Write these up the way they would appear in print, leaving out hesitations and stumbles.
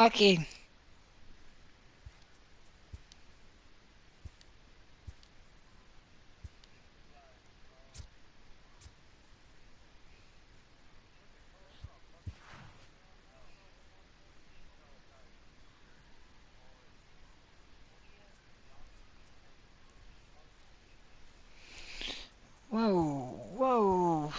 Okay. Whoa, whoa.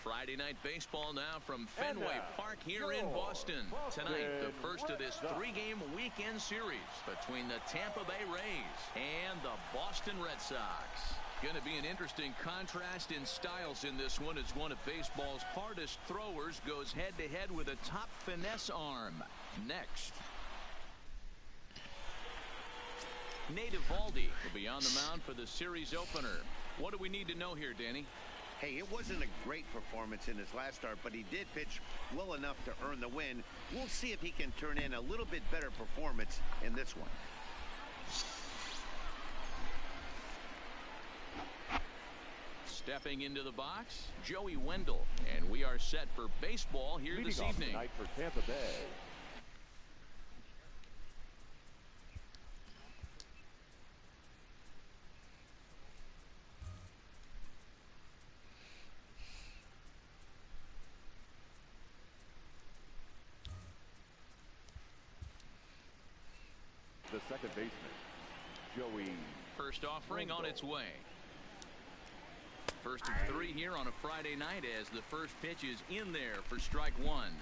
Friday night baseball now from Fenway Park here in Boston. Tonight, the first of this three-game weekend series between the Tampa Bay Rays and the Boston Red Sox. Going to be an interesting contrast in styles in this one as one of baseball's hardest throwers goes head-to-head with a top finesse arm. Next. Nate Eovaldi will be on the mound for the series opener. What do we need to know here, Danny? Hey, it wasn't a great performance in his last start, but he did pitch well enough to earn the win. We'll see if he can turn in a little bit better performance in this one. Stepping into the box, Joey Wendell, and we are set for baseball here this evening. Tonight for Tampa Bay. The second baseman, Joey. First offering on its way. First of three here on a Friday night as the first pitch is in there for strike one.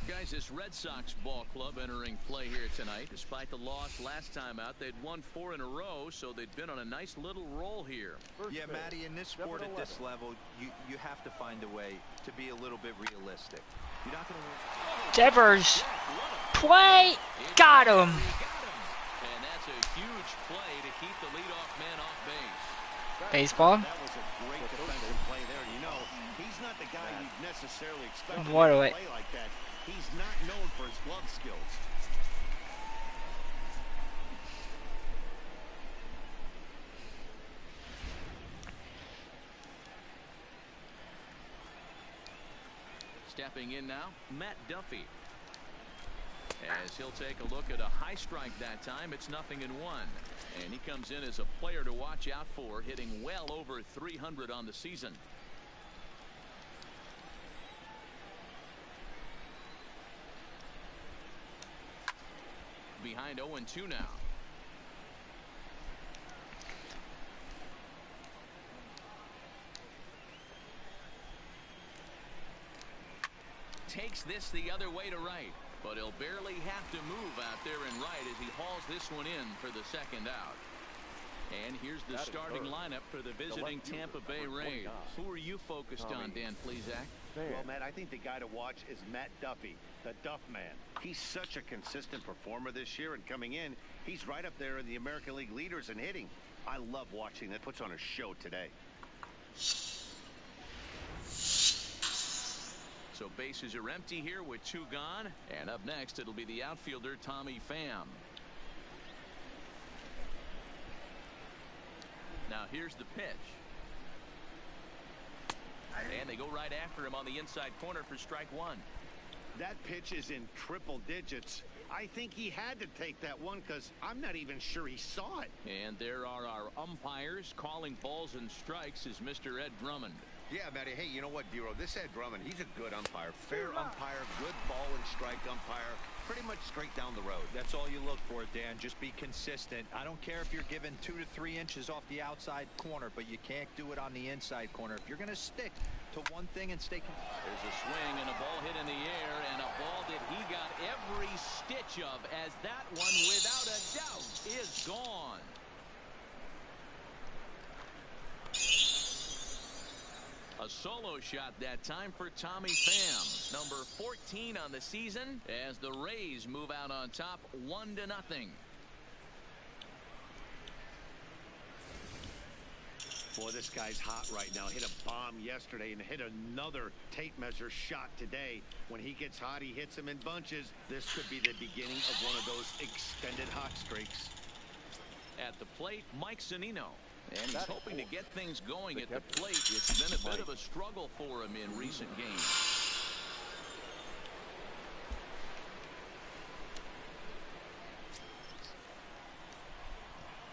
Guys, this Red Sox ball club entering play here tonight. Despite the loss last time out, they'd won 4 in a row, so they'd been on a nice little roll here. Yeah, Matty, in this sport at this level, you have to find a way to be a little bit realistic. You're not going to win. Devers. Play. Got him. And that's a huge play to keep the leadoff man off base. Baseball. That was a great defensive play there. You know, he's not the guy you'd necessarily expect to play like that. He's not known for his glove skills. Stepping in now, Matt Duffy. As he'll take a look at a high strike that time, it's 0-1. And he comes in as a player to watch out for, hitting well over 300 on the season. Behind 0-2 now. Takes this the other way to right, but he'll barely have to move out there and right as he hauls this one in for the second out. And here's the starting lineup for the visiting Tampa Bay Rays. Who are you focused on, Dan Plesac? Well, Matt, I think the guy to watch is Matt Duffy, the Duff Man. He's such a consistent performer this year, and coming in, he's right up there in the American League leaders in hitting. I love watching that. Puts on a show today. So bases are empty here with 2 gone. And up next, it'll be the outfielder, Tommy Pham. Now here's the pitch. And they go right after him on the inside corner for strike 1. That pitch is in triple digits. I think he had to take that one because I'm not even sure he saw it. And there are our umpires calling balls and strikes is Mr. Ed Drummond. Yeah, Matty. Hey, you know what, Dero? This Ed Drummond, he's a good umpire. Fair umpire, good ball and strike umpire. Pretty much straight down the road. That's all you look for, Dan. Just be consistent. I don't care if you're given 2 to 3 inches off the outside corner, but you can't do it on the inside corner. If you're going to stick to one thing and stay. There's a swing and a ball hit in the air, and a ball that he got every stitch of, as that one, without a doubt, is gone. A solo shot that time for Tommy Pham, number 14 on the season, as the Rays move out on top 1-0. Boy, this guy's hot right now. Hit a bomb yesterday and hit another tape measure shot today. When he gets hot, he hits them in bunches. This could be the beginning of one of those extended hot streaks. At the plate, Mike Zunino. And he's hoping to get things going at the plate. It's been a bit of a struggle for him in recent games.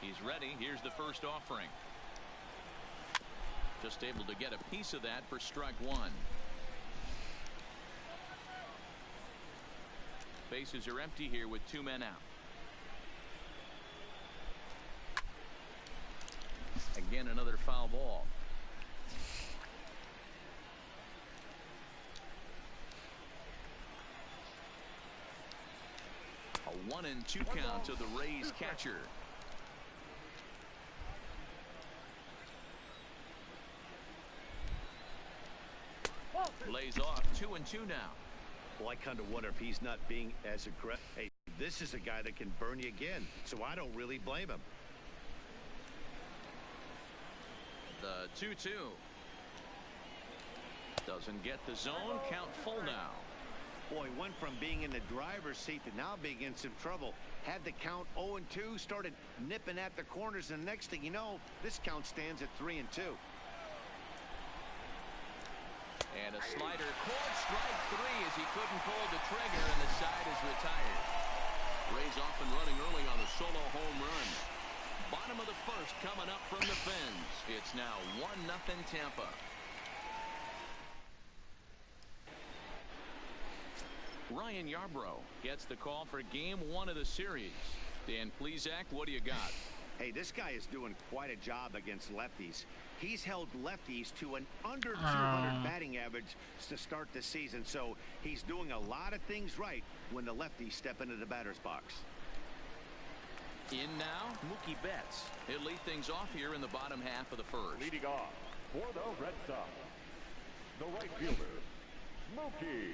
He's ready. Here's the first offering. Just able to get a piece of that for strike 1. Bases are empty here with 2 men out. Again, another foul ball. A 1-2 count to the Rays catcher. Lays off 2-2 now. Well, I kind of wonder if he's not being as aggressive. Hey, this is a guy that can burn you again, so I don't really blame him. The 2-2. Doesn't get the zone. Count full now. Boy, went from being in the driver's seat to now being in some trouble. Had the count 0-2, started nipping at the corners, and the next thing you know, this count stands at 3-2. And a slider caught, strike 3, as he couldn't pull the trigger, and the side is retired. Rays off and running early on a solo home run. Bottom of the first coming up from the Fins. It's now 1-0 Tampa. Ryan Yarbrough gets the call for game 1 of the series. Dan Plesac, what do you got? Hey, this guy is doing quite a job against lefties. He's held lefties to an under 200 batting average to start the season, so he's doing a lot of things right when the lefties step into the batter's box. In now, Mookie Betts. He'll lead things off here in the bottom half of the first. Leading off for the Red Sox, the right fielder, Mookie.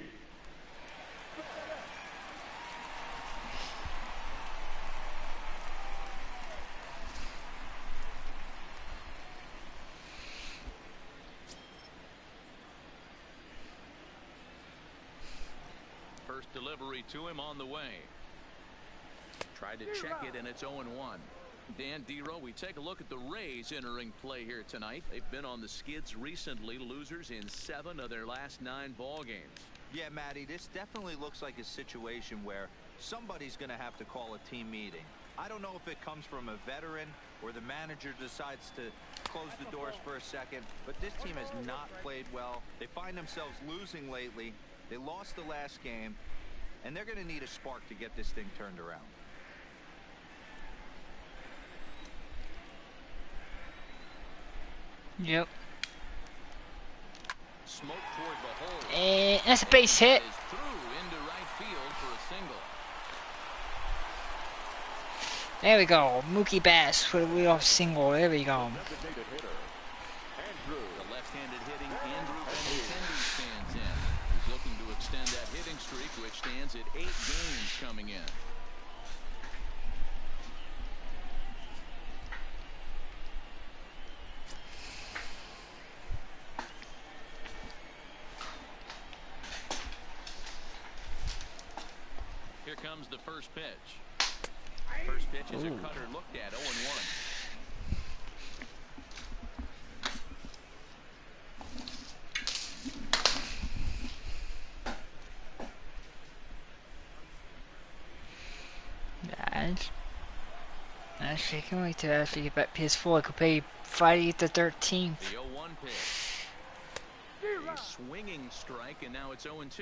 First delivery to him on the way. Tried to check it, and it's 0-1. Dan Dero, we take a look at the Rays entering play here tonight. They've been on the skids recently, losers in 7 of their last 9 ball games. Yeah, Matty, this definitely looks like a situation where somebody's going to have to call a team meeting. I don't know if it comes from a veteran or the manager decides to close the doors for a second, but this team has not played well. They find themselves losing lately. They lost the last game, and they're going to need a spark to get this thing turned around. Yep. Smoke toward the hole. And that's a base hit. Is through into right field for a single. There we go. Mookie Betts for the leadoff single. There we go. Designated hitter, Andrew. The left-handed hitting Andrew Benintendi stands in. He's looking to extend that hitting streak, which stands at 8 games coming in. first pitch. First pitch is a cutter looked at, 0-1. Actually, I can't wait to actually get back PS4. I could play Friday the 13th. The 0-1 pitch. A swinging strike, and now it's 0-2.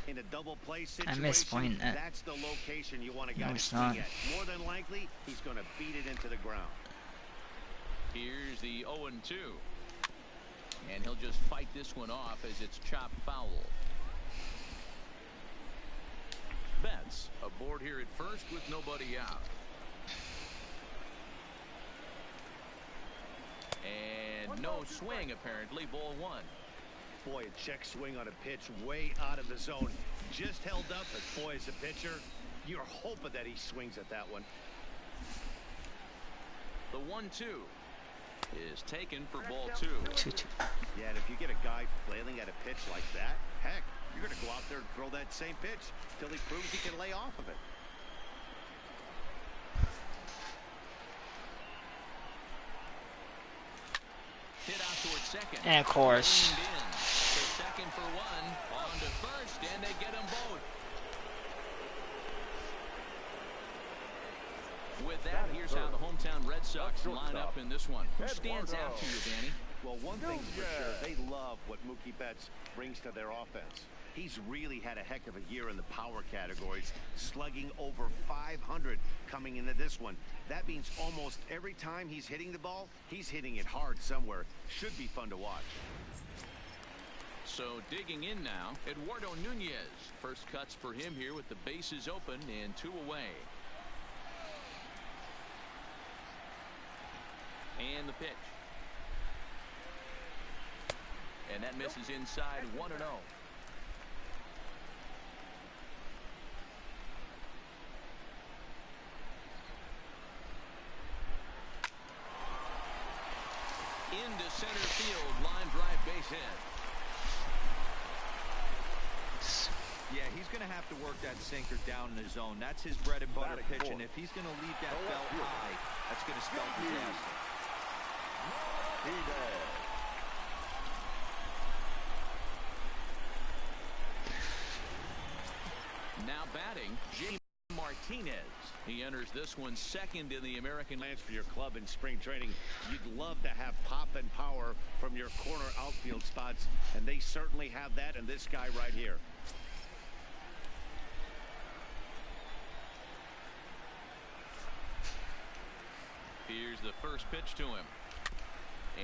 In a double play situation, I missed point that. That's the location you want a guy No, to it's swing not. at. More than likely, he's going to beat it into the ground. Here's the 0-2. And he'll just fight this one off as it's chopped foul. Betts aboard here at first with nobody out. And no swing, apparently. Ball one. Boy, a check swing on a pitch way out of the zone. Just held up, but boy, as a pitcher, you're hoping that he swings at that one. The 1-2 is taken for ball two. 2-2. Yeah, and if you get a guy flailing at a pitch like that, heck, you're going to go out there and throw that same pitch till he proves he can lay off of it. Hit out towards second. And of course. Leaned in. To second for one. On to first, and they get them both. With that, here's how the hometown Red Sox line up in this one. Who stands out to you, Danny? Well, one thing's for sure, they love what Mookie Betts brings to their offense. He's really had a heck of a year in the power categories, slugging over 500 coming into this one. That means almost every time he's hitting the ball, he's hitting it hard somewhere. Should be fun to watch. So digging in now, Eduardo Nunez. First cuts for him here with the bases open and 2 away. And the pitch. And that misses inside, 1-0. Into center field, line drive, base hit. Yeah, he's going to have to work that sinker down in the zone. That's his bread and butter pitch, and if he's going to leave that belt high, that's going to spell disaster. Now batting, J. Martinez. He enters this one second in the American Plans for your club in spring training. You'd love to have pop and power from your corner outfield spots, and they certainly have that in this guy right here. Here's the first pitch to him.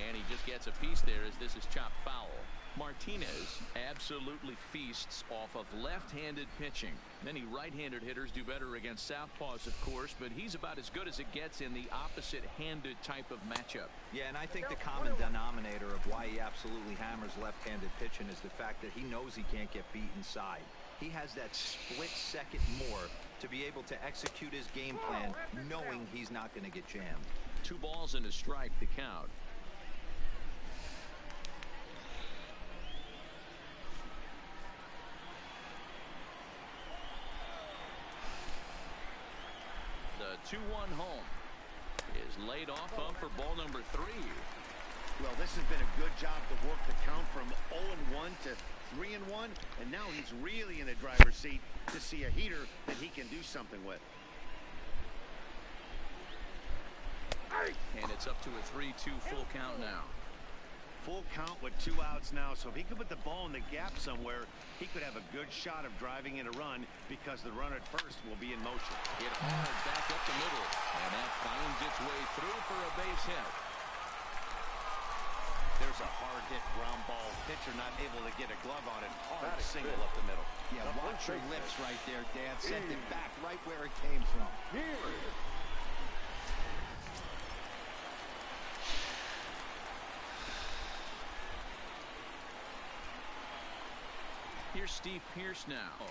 And he just gets a piece there as this is chopped foul. Martinez absolutely feasts off of left-handed pitching. Many right-handed hitters do better against southpaws, of course, but he's about as good as it gets in the opposite-handed type of matchup. Yeah, and I think the common denominator of why he absolutely hammers left-handed pitching is the fact that he knows he can't get beat inside. He has that split second more to be able to execute his game plan knowing he's not going to get jammed. 2 balls and a strike to count. The 2-1 home is laid off of for ball number 3. Well, this has been a good job to work the count from 0-1 to 3-1, and now he's really in the driver's seat to see a heater that he can do something with. And it's up to a 3-2 full count now. Full count with 2 outs now, so if he could put the ball in the gap somewhere, he could have a good shot of driving in a run because the runner at first will be in motion. Hit hard back up the middle, and that finds its way through for a base hit. There's a hard hit ground ball. Pitcher not able to get a glove on it. Hard single up the middle. Yeah, watch your lips right there, Dan. Sent it back right where it came from. Here's Steve Pearce now.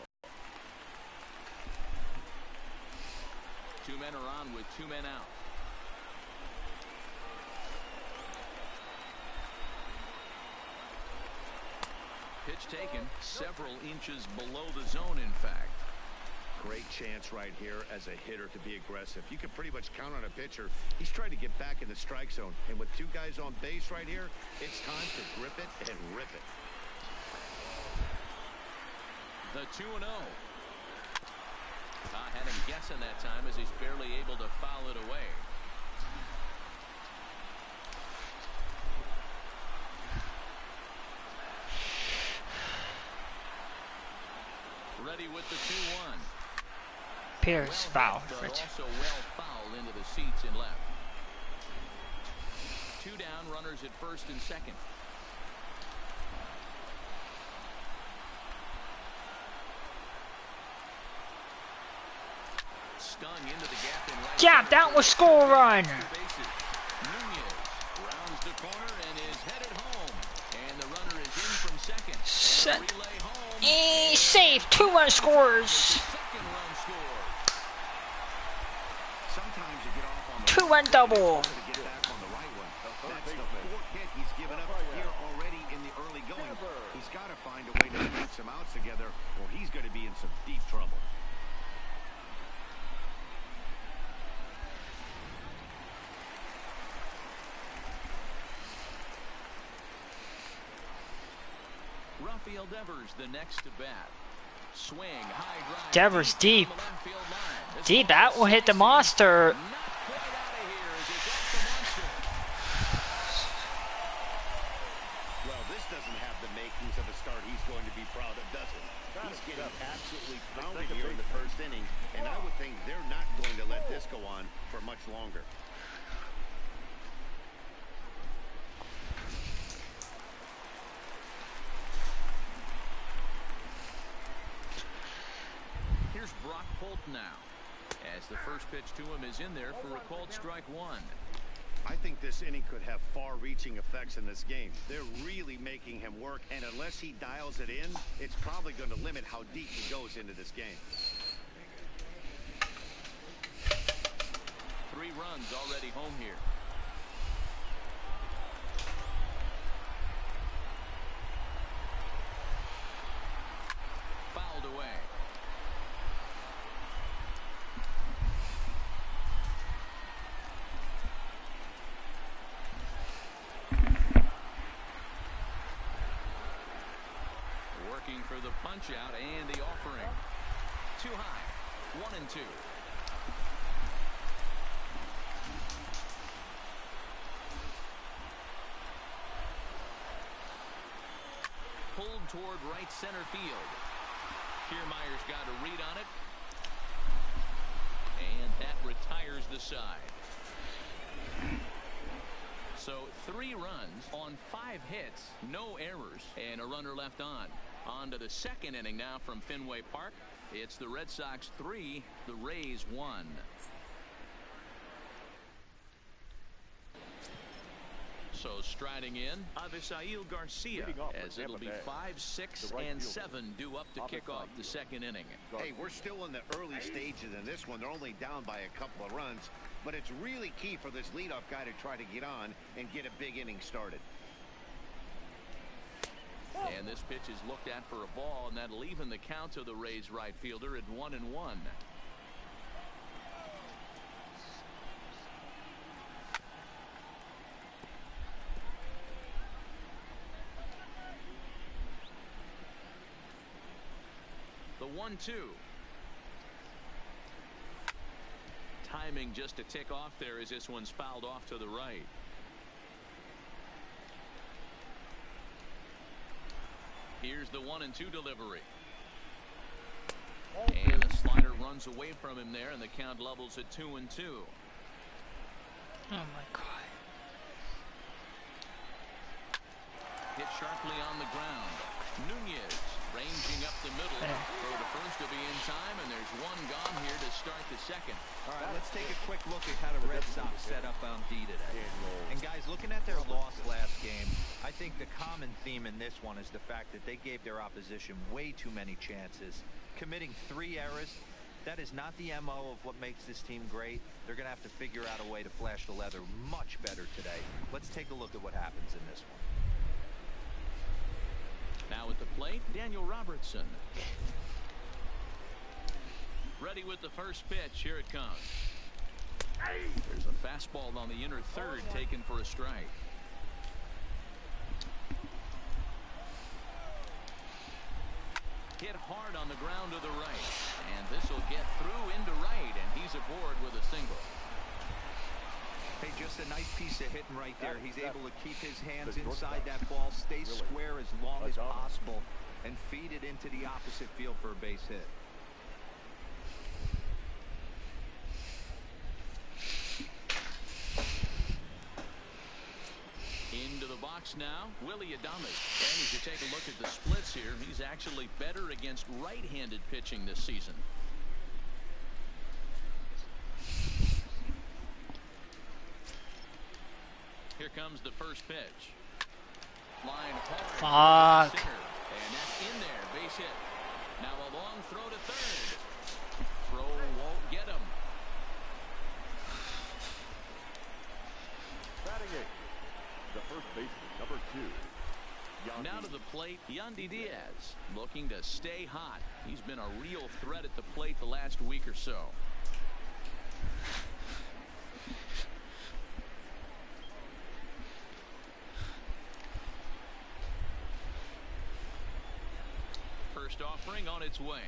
2 men are on with 2 men out. Pitch taken several inches below the zone, in fact. Great chance right here as a hitter to be aggressive. You can pretty much count on a pitcher. He's trying to get back in the strike zone. And with two guys on base right here, it's time to grip it and rip it. The 2-0. I had him guessing that time as he's barely able to foul it away. Ready with the 2-1. Pierce foul. But also well fouled into the seats and left. 2 down, runners at first and second. Stung into the gap in right. Yeah, that was score run. Nunez rounds the corner and is headed home. And the runner is in from second. Relay home. Safe. 2-run scores. Second run scores. Sometimes you get off on the 2-run double. to get back on the right one. That's the 4th hit he's given up here already in the early going. He's got to find a way to put some outs together or he's going to be in some deep trouble. Rafael Devers, the next to bat. Swing, high drive. Devers deep. On the left field line. Deep, that will hit the monster. Not quite out of here as it's off the monster. Well, this doesn't have the makings of a start he's going to be proud of, does it? He's getting absolutely pounded here in the first inning, and I would think they're not going to let this go on for much longer. Here's Brock Holt now, as the first pitch to him is in there for a called strike 1. I think this inning could have far-reaching effects in this game. They're really making him work, and unless he dials it in, it's probably going to limit how deep he goes into this game. 3 runs already home here. Fouled away. Working for the punch out and the offering. Too high. 1-2. Pulled toward right center field. Kiermaier's got a read on it. And that retires the side. So 3 runs on 5 hits, no errors, and a runner left on. On to the second inning now from Fenway Park. It's the Red Sox 3, the Rays 1. So striding in, Avisail Garcia, as it'll be 5, 6, and 7 due up to kick off the second inning. Hey, we're still in the early stages in this one. They're only down by a couple of runs, but it's really key for this leadoff guy to try to get on and get a big inning started. And this pitch is looked at for a ball, and that'll even the count of the Rays right fielder at 1-1. The 1-2. Timing just to tick off there as this one's fouled off to the right. Here's the 1-2 delivery. And a slider runs away from him there, and the count levels at 2-2. Oh my God. Hit sharply on the ground. Nunez ranging up the middle. Throw to first to be in time, and there's one gone here to start the second. All right, let's take a quick look at how the Red Sox set up on D today. And guys, looking at their loss last game, I think the common theme in this one is the fact that they gave their opposition way too many chances, committing 3 errors. That is not the MO of what makes this team great. They're going to have to figure out a way to flash the leather much better today. Let's take a look at what happens in this one. Now at the plate, Daniel Robertson. Ready with the first pitch. Here it comes. There's a fastball on the inner third taken for a strike. Hit hard on the ground to the right. And this will get through into right, and he's aboard with a single. Hey, just a nice piece of hitting right there. He's able to keep his hands inside that ball, stay square as long as possible, and feed it into the opposite field for a base hit. Into the box now, Willie Adames. And if you take a look at the splits here, he's actually better against right-handed pitching this season. Here comes the first pitch. Line hard. Fuck. And that's in there. Base hit. Now a long throw to third. Throw won't get him. Batting eighth, the first baseman, number 2. Now to the plate, Yandy Diaz, looking to stay hot. He's been a real threat at the plate the last week or so. First offering on its way.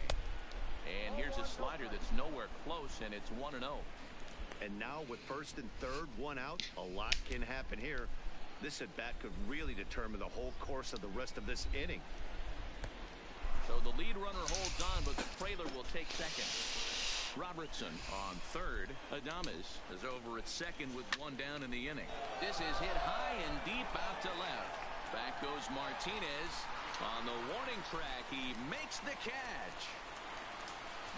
And here's a slider that's nowhere close, and it's 1-0. And now with first and third, 1 out, a lot can happen here. This at bat could really determine the whole course of the rest of this inning. So the lead runner holds on, but the trailer will take second. Robertson on third. Adames is over at second with 1 down in the inning. This is hit high and deep out to left. Back goes Martinez. On the warning track, he makes the catch.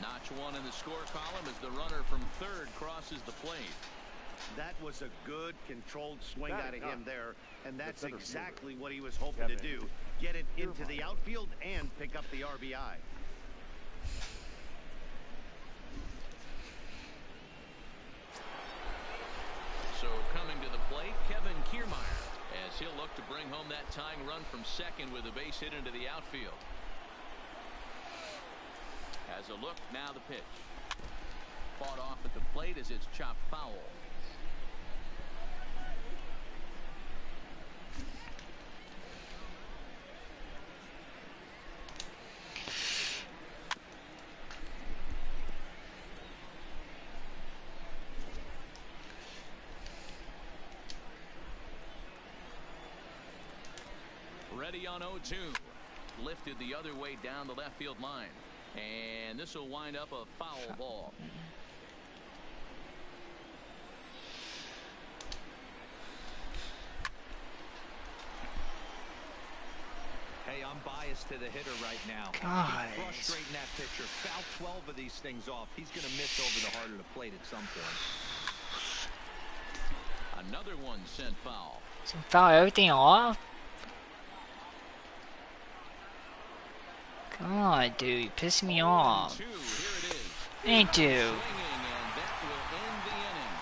Notch 1 in the score column as the runner from third crosses the plate. That was a good controlled swing out of him there, and that's center exactly fielder, what he was hoping to do. Get it into the outfield and pick up the RBI. So coming to the plate, Kevin Kiermaier, as he'll look to bring home that tying run from second with a base hit into the outfield. As a look, now the pitch. Fought off at the plate as it's chopped foul. Ready on 0-2. Lifted the other way down the left field line. And this will wind up a foul ball. Hey, I'm biased to the hitter right now. God. He's frustrating that pitcher. Foul 12 of these things off. He's going to miss over the heart of the plate at some point. Another one sent foul. So foul everything off. God, dude, you piss me off. 2, here it is. Ain't you? Swinging, and that will end the inning.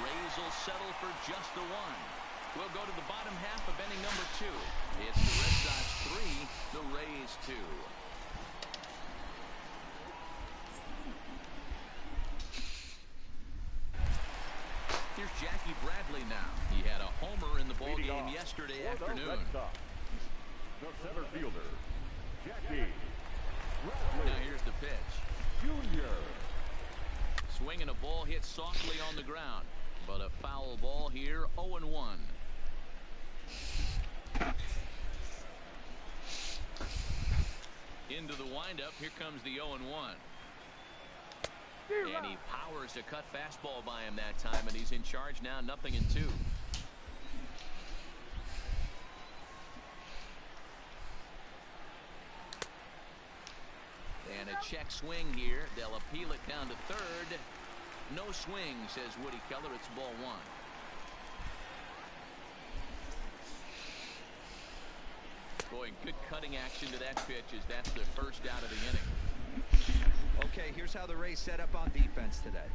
Rays will settle for just the 1. We'll go to the bottom half of inning number 2. It's the Red Sox 3, the Rays 2. Here's Jackie Bradley now. He had a homer in the ballgame yesterday afternoon. The center fielder, Jackie Now here's the pitch. Jr. Swinging a ball hit softly on the ground, but a foul ball here. 0-1. Into the windup. Here comes the 0-1. And he powers a cut fastball by him that time, and he's in charge now. 0-2. And a check swing here. They'll appeal it down to third. No swing, says Woody Keller. It's ball 1. Boy, good cutting action to that pitch as that's the first out of the inning. Okay, here's how the Rays set up on defense today.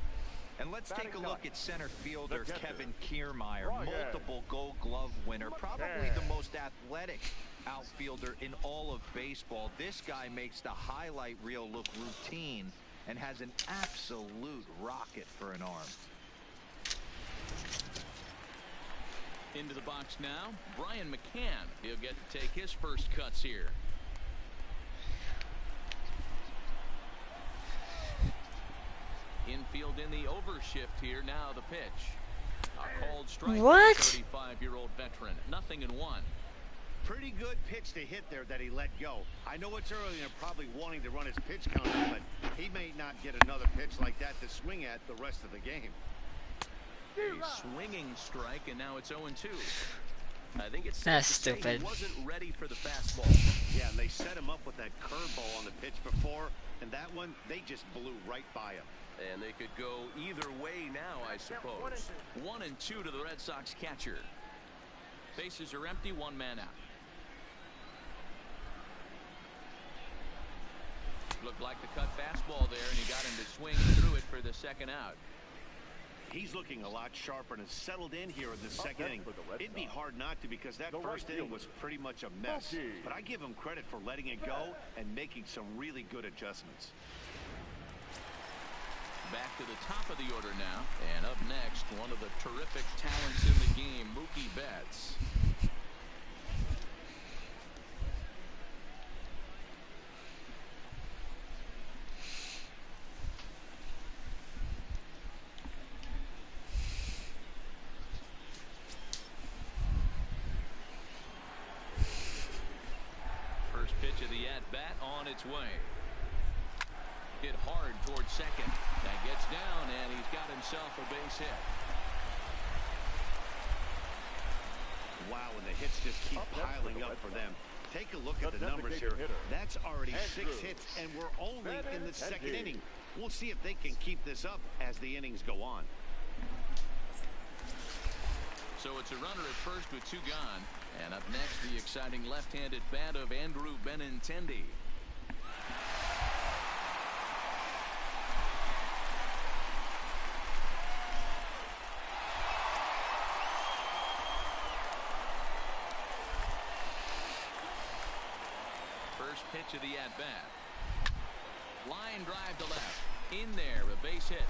And let's take a look at center fielder Kevin Kiermaier, multiple Gold Glove winner, probably the most athletic outfielder in all of baseball. This guy makes the highlight reel look routine and has an absolute rocket for an arm. Into the box now, Brian McCann. He'll get to take his first cuts here. Infield in the overshift here. Now the pitch. A called strike. What? 35-year-old veteran. 0-1. Pretty good pitch to hit there that he let go. I know it's early and probably wanting to run his pitch count, but he may not get another pitch like that to swing at the rest of the game. A swinging strike, and now it's 0-2. I think it's That's safe to say stupid. he wasn't ready for the fastball. Yeah, and they set him up with that curveball on the pitch before, and that one, they just blew right by him. And they could go either way now, I suppose. 1-2 to the Red Sox catcher. Bases are empty, one man out. Looked like the cut fastball there, and he got him to swing through it for the second out. He's looking a lot sharper and has settled in here in the second inning. It'd be hard not to, because that first inning was pretty much a mess. But I give him credit for letting it go and making some really good adjustments. Back to the top of the order now. And up next, one of the terrific talents in the game, Mookie Betts. First pitch of the at-bat on its way. Hit hard towards second. That gets down, and he's got himself a base hit. Wow, and the hits just keep piling up for them. Take a look at the numbers here. That's already 6 hits, and we're only in the second inning. We'll see if they can keep this up as the innings go on. So it's a runner at first with 2 gone. And up next, the exciting left-handed bat of Andrew Benintendi. First pitch of the at-bat. Line drive to left. In there, a base hit.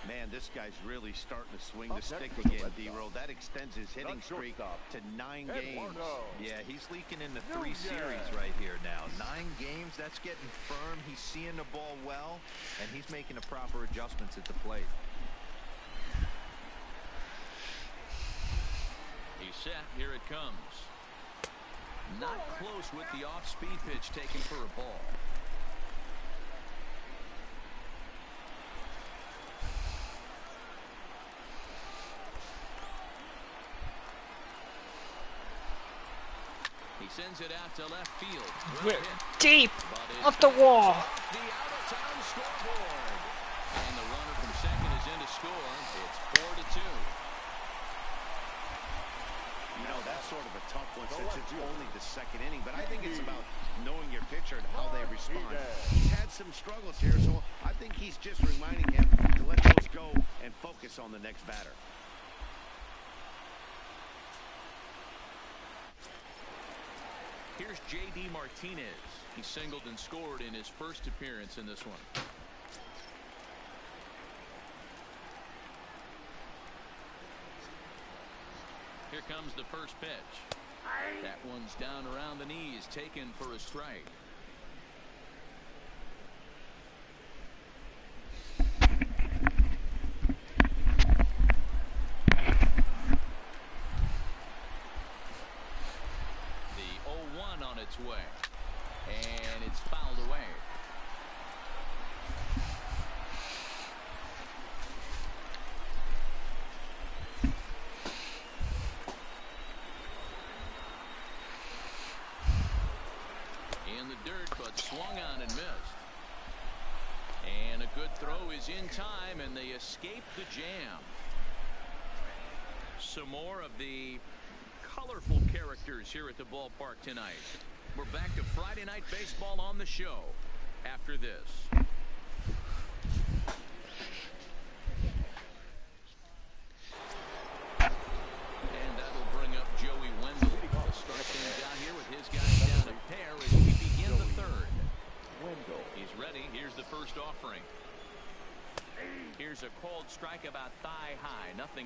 Man, this guy's really starting to swing the stick again, D-Roll. That extends his hitting streak to 9 games. Yeah, he's leaking into 3 series right here now. 9 games, that's getting firm. He's seeing the ball well, and he's making the proper adjustments at the plate. He's set. Here it comes. Not close with the off-speed pitch taken for a ball. He sends it out to left field. Deep up the wall. The out-of-town scoreboard. And the runner from second is in to score. It's 4-2. You know, that's sort of a tough one since it's only the second inning, but I think it's about knowing your pitcher and how they respond. He's had some struggles here, so I think he's just reminding him to let those go and focus on the next batter. Here's J.D. Martinez. He singled and scored in his first appearance in this one. Here comes the first pitch. That one's down around the knees, taken for a strike. Its way, and it's fouled away. In the dirt, but swung on and missed. And a good throw is in time, and they escape the jam. Some more of the colorful characters here at the ballpark tonight. We're back to Friday Night Baseball on the show after this. he's ready. Here's the first offering. Here's a cold strike about thigh high. 0-1.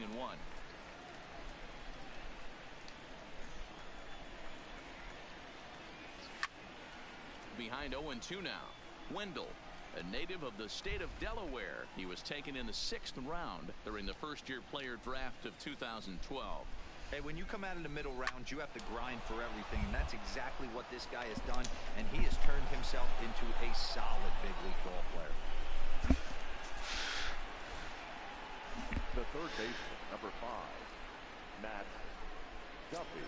Behind 0-2 now. Wendell, a native of the state of Delaware. He was taken in the 6th round during the first-year player draft of 2012. Hey, when you come out of the middle round, you have to grind for everything, and that's exactly what this guy has done, and he has turned himself into a solid big league ball player. The third baseman, number 5, Matt Duffy.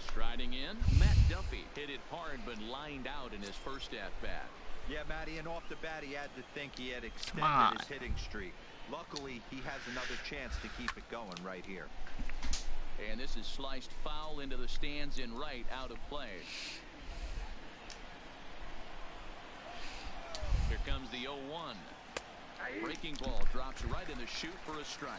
Striding in, Matt Duffy hit it hard but lined out in his first at-bat. Yeah, Matty, and off the bat, he had to think he had extended his hitting streak. Luckily, he has another chance to keep it going right here. And this is sliced foul into the stands in right, out of play. Here comes the 0-1. Breaking ball drops right in the chute for a strike.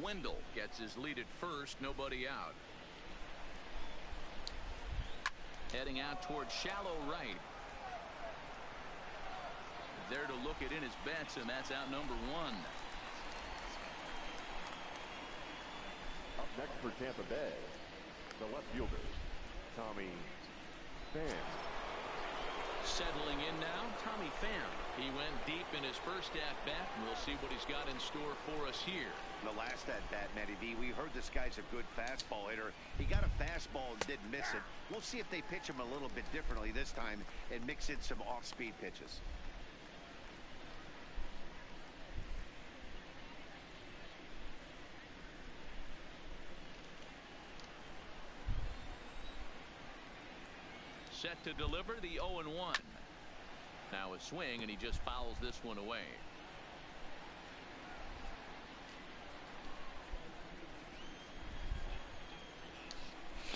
Wendell gets his lead at first, nobody out. Heading out towards shallow right. There to look it in his bets, and that's out number 1. Up next for Tampa Bay, the left fielder, Tommy Pham. Settling in now, Tommy Pham. He went deep in his first at-bat, and we'll see what he's got in store for us here. The last at-bat, Matty D, we heard this guy's a good fastball hitter. He got a fastball and didn't miss it. We'll see if they pitch him a little bit differently this time and mix in some off-speed pitches. Set to deliver the 0-1. Now a swing, and he just fouls this one away.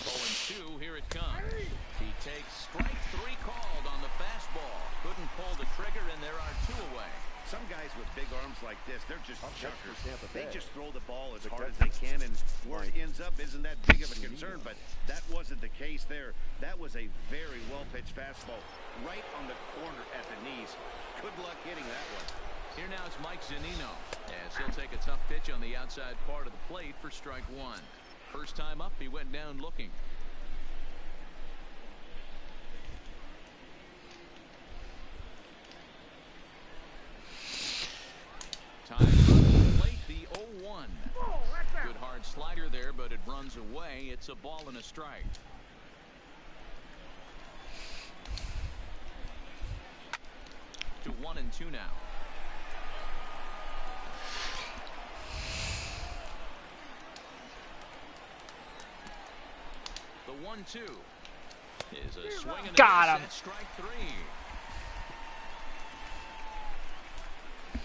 0-2, here it comes. He takes strike 3 called on the fastball. Couldn't pull the trigger, and there are 2 away. Some guys with big arms like this, they're just chuckers. They Bay. just throw the ball as hard as they can, and where it ends up isn't that big of a concern, but that wasn't the case there. That was a very well-pitched fastball right on the corner at the knees. Good luck hitting that one. Here now is Mike Zunino, as he'll take a tough pitch on the outside part of the plate for strike 1. First time up, he went down looking. Time to plate the 0-1. Good hard slider there, but it runs away. It's a ball and a strike. To 1-2 now. The 1-2 is a swing and a Got miss him. at strike 3.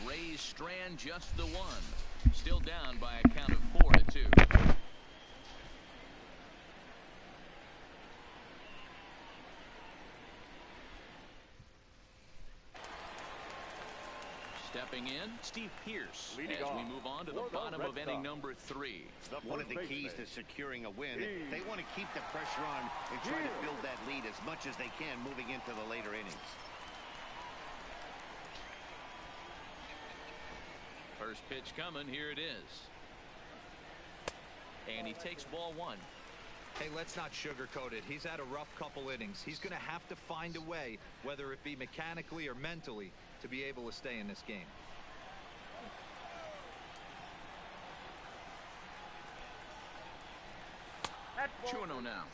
Rays strand just the 1. Still down by a count of 4-2. Stepping in, Steve Pearce, Leading as we off move on to the for the bottom Red of inning Sox. number 3. One of the keys to securing a win, they want to keep the pressure on and try to build that lead as much as they can moving into the later innings. First pitch coming, here it is. And he takes ball 1. Hey, let's not sugarcoat it. He's had a rough couple innings. He's going to have to find a way, whether it be mechanically or mentally, to be able to stay in this game. That's 2-0 now.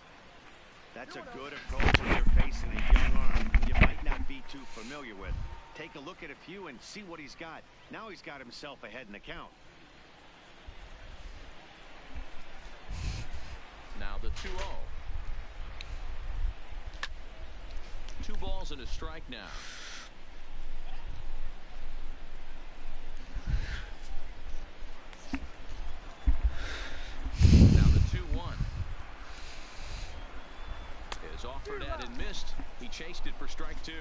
That's a good approach when you're facing a young arm you might not be too familiar with. Take a look at a few and see what he's got. Now he's got himself ahead in the count. Now the 2-0. 2 balls and a strike now. Now the 2-1 is offered at and missed. He chased it for strike 2.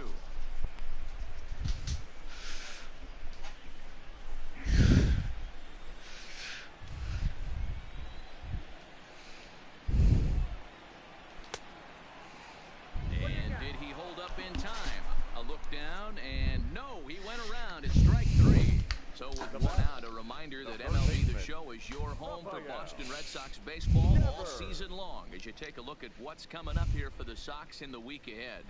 show is your home for Boston Red Sox baseball all season long as you take a look at what's coming up here for the Sox in the week ahead.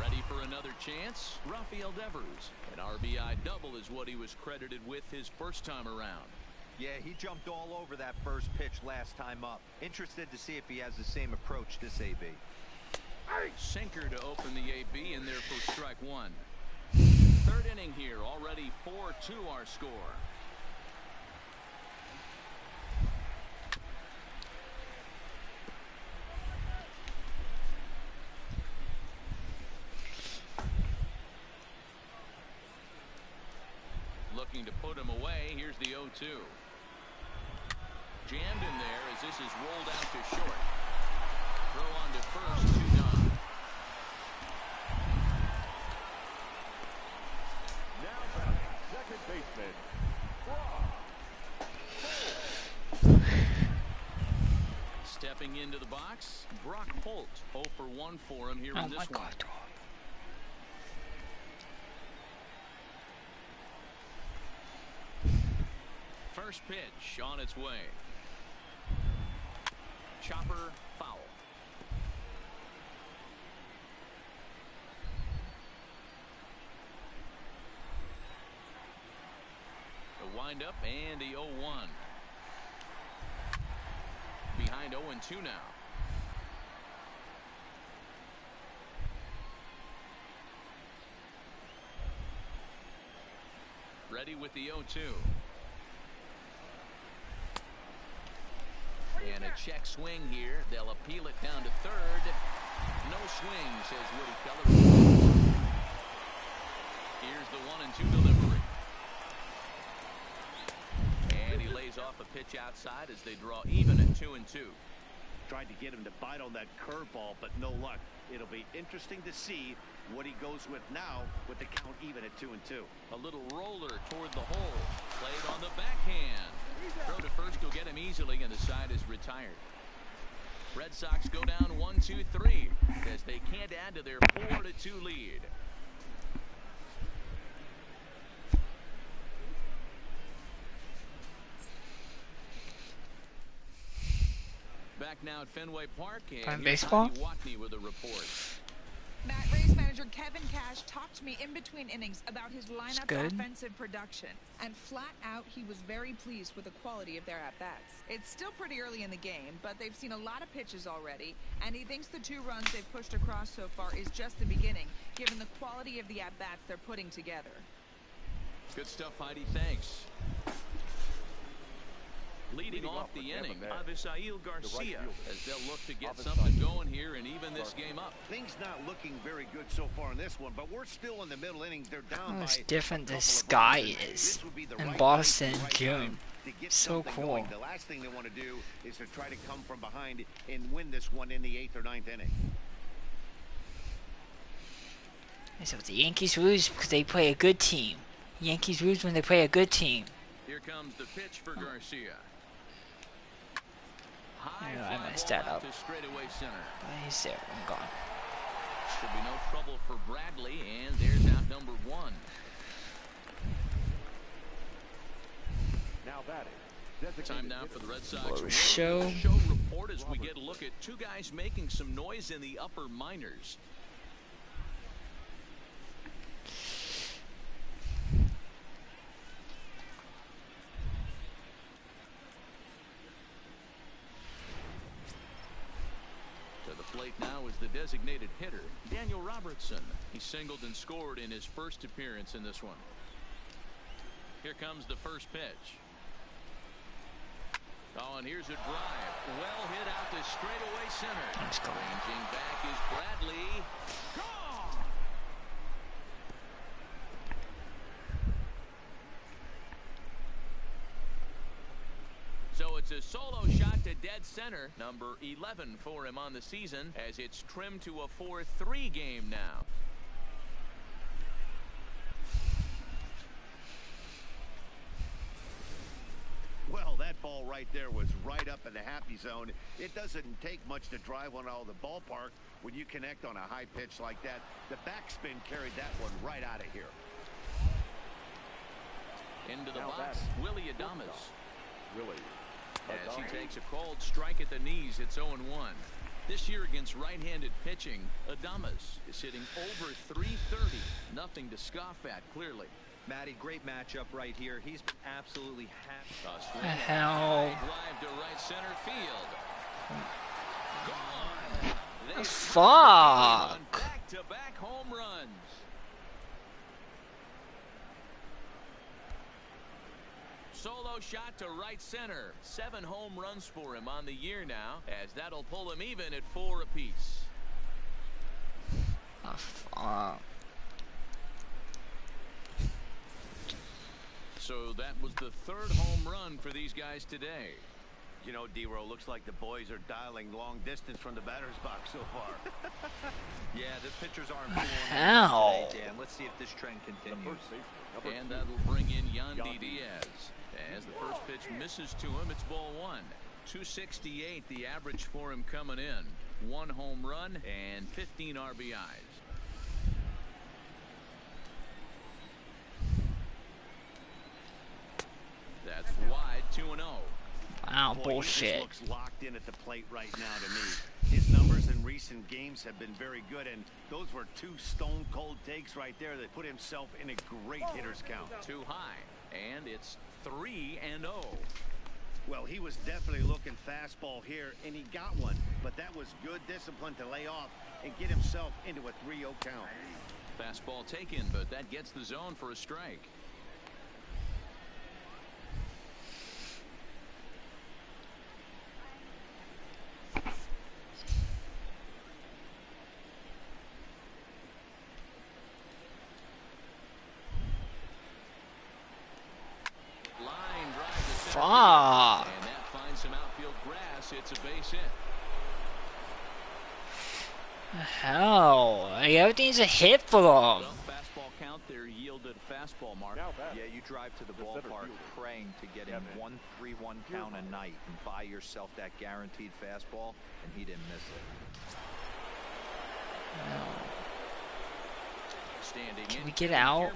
Ready for another chance? Rafael Devers. An RBI double is what he was credited with his first time around. Yeah, he jumped all over that first pitch last time up. Interested to see if he has the same approach this AB. Sinker to open the AB in there for strike one. Third inning here, already 4-2 our score. Looking to put him away. Here's the 0-2. Jammed in there as this is rolled out to short. Throw on to first, 2 down. Now batting, second baseman, Stepping into the box, Brock Holt. 0 for 1 for him here in this one. First pitch on its way. Chopper foul. The windup and the 0-1. Behind 0-2 now. Ready with the 0-2. And a check swing here. They'll appeal it down to third. No swing, says Woody Keller. Here's the 1-2 delivery. And he lays off a pitch outside as they draw even at 2-2. Tried to get him to bite on that curveball, but no luck. It'll be interesting to see what he goes with now with the count even at 2-2. A little roller toward the hole. Played on the backhand. Throw to first will get him easily, and the side is retired. Red Sox go down 1-2-3 as they can't add to their 4-2 lead. Back now at Fenway Park, and baseball. Watney with a report. Matt Rays manager Kevin Cash talked to me in between innings about his lineup's offensive production, and flat out he was very pleased with the quality of their at-bats. It's still pretty early in the game, but they've seen a lot of pitches already, and he thinks the 2 runs they've pushed across so far is just the beginning, given the quality of the at-bats they're putting together. Good stuff, Heidi. Thanks. Leading off the inning, Avisail Garcia, as they'll look to get something going here and even this game up. Things not looking very good so far in this one, but we're still in the middle innings. They're down How by different the sky is in Boston in June. So cool. The last thing they want to do is to try to come from behind and win this one in the 8th or 9th inning. So the Yankees lose because they play a good team. Yankees lose when they play a good team. Here comes the pitch for Garcia. I messed that up. Straightaway center. He's there. I'm gone. Should be no trouble for Bradley, and there's out number 1. now batting. Time now for the Red Sox show report as we get a look at 2 guys making some noise in the upper minors. Plate now is the designated hitter, Daniel Robertson. He singled and scored in his first appearance in this one. Here comes the first pitch. Oh, and here's a drive. Well hit out to straightaway center. Ranging back is Bradley. Gone! So it's a solo shot to dead center, number 11 for him on the season, as it's trimmed to a 4-3 game now. Well, that ball right there was right up in the happy zone. It doesn't take much to drive one out of the ballpark When you connect on a high pitch like that, the backspin carried that one right out of here. Into the box, Willie Adames. Willie. As he takes a cold strike at the knees, it's 0-1. This year against right-handed pitching, Adames is hitting over 330. Nothing to scoff at, clearly. Matty, great matchup right here. He's been absolutely happy. A swing hell? drive to right center field. Gone. They Fuck. back-to-back home runs. Solo shot to right center. 7 home runs for him on the year now, as that'll pull him even at 4 apiece. Oh, fuck. So that was the 3rd home run for these guys today. You know, D-Row, looks like the boys are dialing long distance from the batter's box so far. Yeah, the pitchers aren't fooling Hell. today, Dan. Let's see if this trend continues. And that'll bring in Yandy Diaz. As the first pitch misses to him, it's ball 1. 268 the average for him coming in. 1 home run and 15 RBIs. That's wide, 2-0. Wow, Boy, bullshit. He just looks locked in at the plate right now to me. His numbers in recent games have been very good, and those were 2 stone-cold takes right there that put himself in a great hitter's count. Too high, and it's 3-0. Well, he was definitely looking fastball here, and he got one, but that was good discipline to lay off and get himself into a 3-0 count. Fastball taken, but that gets the zone for a strike. Fuck. And that finds some outfield grass. It's a base hit. Hell. Everything's a hit for them. Well, fastball count there yielded a fastball mark. Yeah, you drive to the ballpark praying to get in 1-3-1 count a night and buy yourself that guaranteed fastball, and he didn't miss it. Standing Can in, we get out?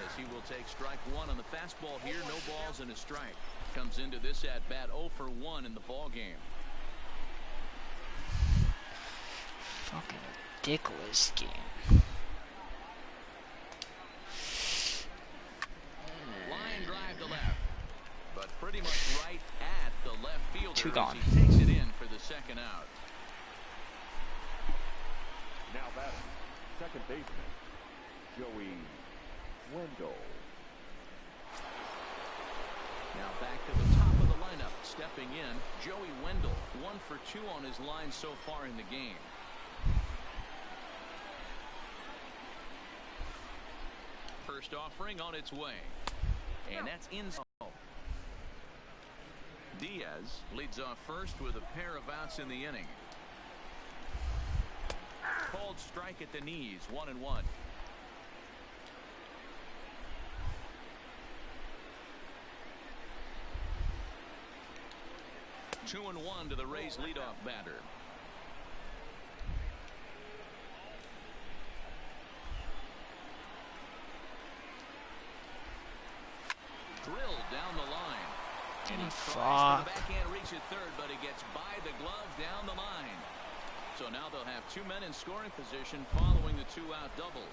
As he will take strike 1 on the fastball here. No balls and a strike. Comes into this at bat 0 for 1 in the ball game. Fucking ridiculous game. Line drive to left, but pretty much right at the left fielder. 2 gone. As he takes it in for the 2nd out. Now batting, second baseman, Joey Wendell. Now back to the top of the lineup. Stepping in, Joey Wendell. 1 for 2 on his line so far in the game. First offering on its way. And that's inside. Diaz leads off first with a pair of outs in the inning. Cold strike at the knees, 1-1. 2-1 to the Rays leadoff batter. Drilled down the line. And he tries for the backhand reach at third, but he gets by the glove down the line. So now they'll have 2 men in scoring position following the 2-out double.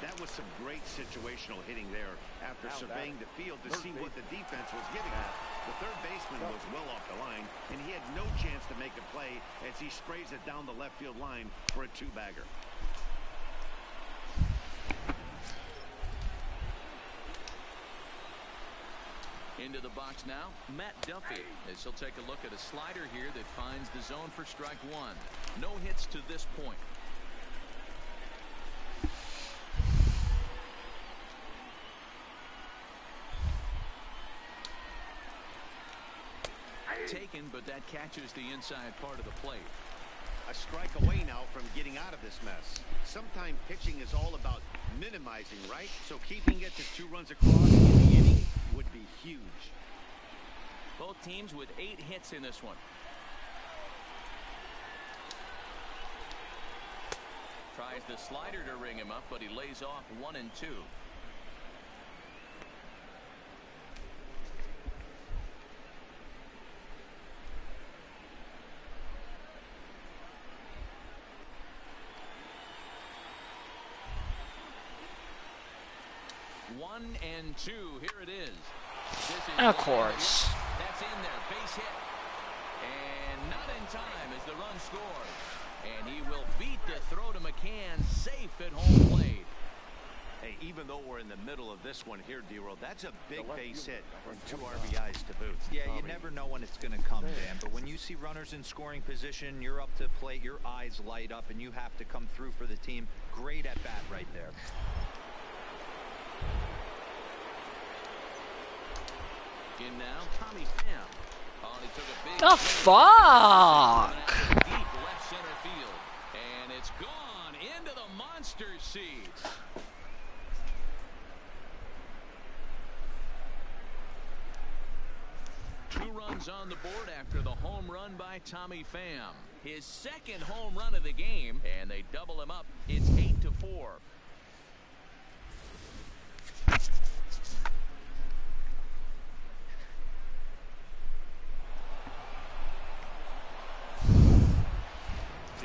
That was some great situational hitting there after surveying the field to see what the defense was giving him. The third baseman was well off the line, and he had no chance to make a play as he sprays it down the left field line for a 2-bagger. Into the box now, Matt Duffy, as he'll take a look at a slider here that finds the zone for strike 1. No hits to this point. Taken, but that catches the inside part of the plate. A strike away now from getting out of this mess. Sometimes pitching is all about minimizing, right? So keeping it to 2 runs across in the inning would be huge. Both teams with 8 hits in this one. Tries the slider to ring him up, but he lays off 1 and 2. One and 2. Here it is. Of course. That's in there. Base hit. And not in time as the run scores. And he will beat the throw to McCann, safe at home plate. Hey, even though we're in the middle of this one here, D-Roll, that's a big base hit and 2 RBIs to boot. Yeah, you never know when it's going to come, Dan. But when you see runners in scoring position, you're up to plate, your eyes light up, and you have to come through for the team. Great at bat right there. In now, Tommy Pham. Oh, he took a big The fuck? deep left center field, and it's gone into the monster seats. Two runs on the board after the home run by Tommy Pham. His second home run of the game, and they double him up. It's 8-4.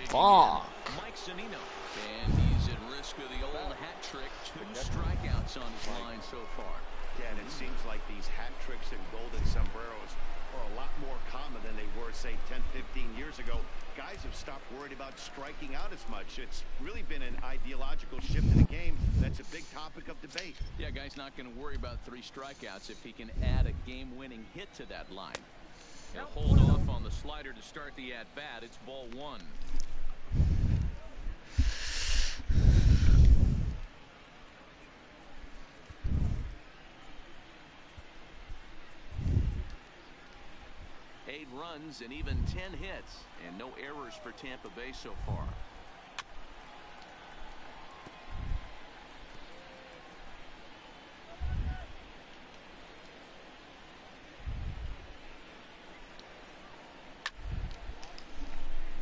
Fuck. Mike Zunino, and he's at risk of the old hat trick. 2 strikeouts on his line so far. Yeah, and it seems like these hat tricks and golden sombreros are a lot more common than they were, say, 10, 15 years ago. Guys have stopped worried about striking out as much. It's really been an ideological shift in the game. That's a big topic of debate. Yeah, guy's not going to worry about 3 strikeouts if he can add a game-winning hit to that line. He'll hold off on the slider to start the at-bat. It's ball 1. Runs and even 10 hits, and no errors for Tampa Bay so far.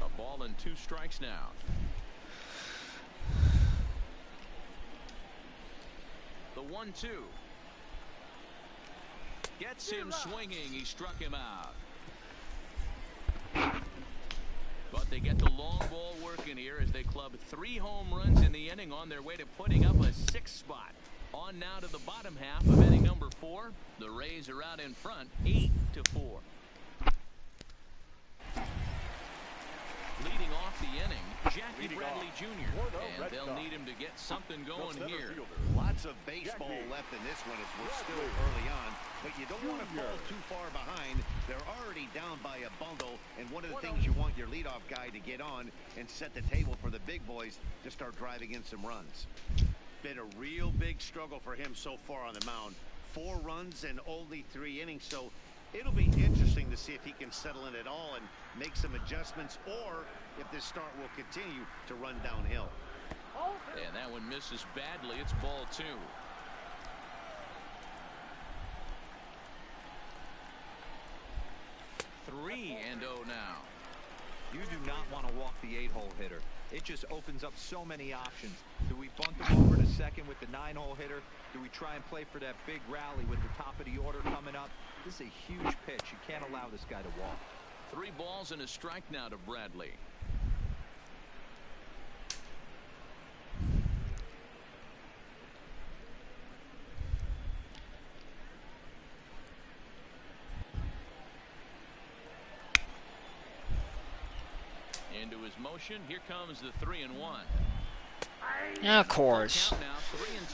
A ball and 2 strikes now. The 1-2 gets him swinging. He struck him out. But they get the long ball working here as they club 3 home runs in the inning on their way to putting up a 6th spot. On now to the bottom half of inning number 4. The Rays are out in front, 8-4. Leading off the inning, Jackie Bradley Jr. And they'll need him to get something going here. Lots of baseball left in this one as we're still early on. But you don't want to fall too far behind. They're already down by a bundle. And one of the things you want your leadoff guy to get on and set the table for the big boys to start driving in some runs. Been a real big struggle for him so far on the mound. 4 runs and only 3 innings. So it'll be interesting to see if he can settle in at all and make some adjustments, or if this start will continue to run downhill. And that one misses badly. It's ball 2. Three and 0 now. You do not want to walk the 8-hole hitter. It just opens up so many options. Do we bunt him over to second with the 9-hole hitter? Do we try and play for that big rally with the top of the order coming up? This is a huge pitch. You can't allow this guy to walk. 3 balls and a strike now to Bradley. Into his motion. Here comes the 3-1. Yeah, of course. Count now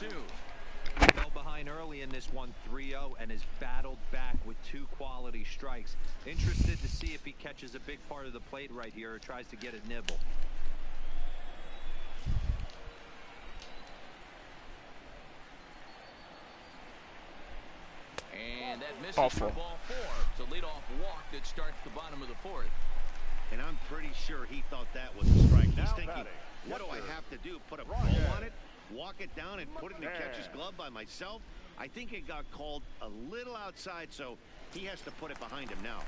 3-2. Fell behind early in this one, 3-0, and has battled back with 2 quality strikes. Interested to see if he catches a big part of the plate right here or tries to get a nibble. And that misses Awful. for ball 4. It's a leadoff walk that starts the bottom of the 4th. And I'm pretty sure he thought that was a strike. He's thinking, what do I have to do? Put a ball on it, walk it down, and put it in the catcher's glove by myself? I think it got called a little outside, so he has to put it behind him now.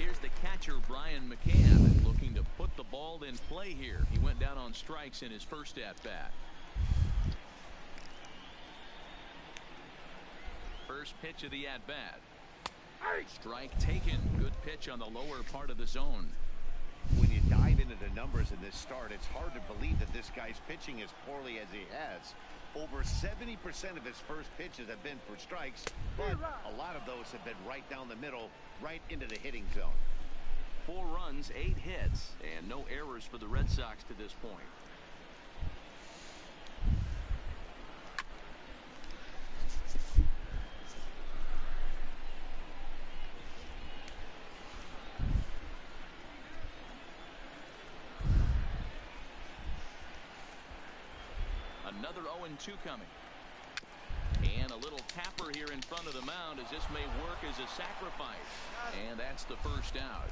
Here's the catcher, Brian McCann, looking to put the ball in play here. He went down on strikes in his first at-bat. First pitch of the at-bat. Strike taken. Good pitch on the lower part of the zone. When you dive into the numbers in this start, it's hard to believe that this guy's pitching as poorly as he has. Over 70% of his first pitches have been for strikes, but a lot of those have been right down the middle, right into the hitting zone. 4 runs, 8 hits, and no errors for the Red Sox to this point. Another 0-2 coming. And a little tapper here in front of the mound as this may work as a sacrifice. And that's the first out.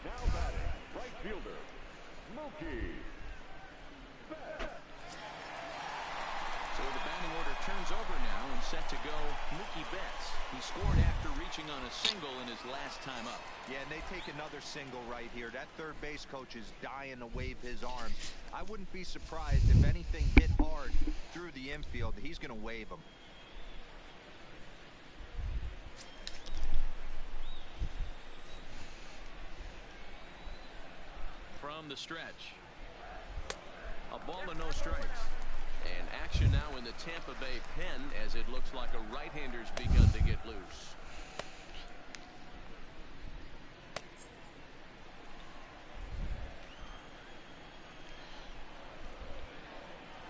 Now batting, right fielder, Mookie Betts. So the batting order turns over now and set to go Mookie Betts. He scored after reaching on a single in his last time up. Yeah, and they take another single right here. That third base coach is dying to wave his arms. I wouldn't be surprised if anything hit hard through the infield. He's going to wave them. From the stretch. A ball and no strikes. And action now in the Tampa Bay pen as it looks like a right-hander's begun to get loose.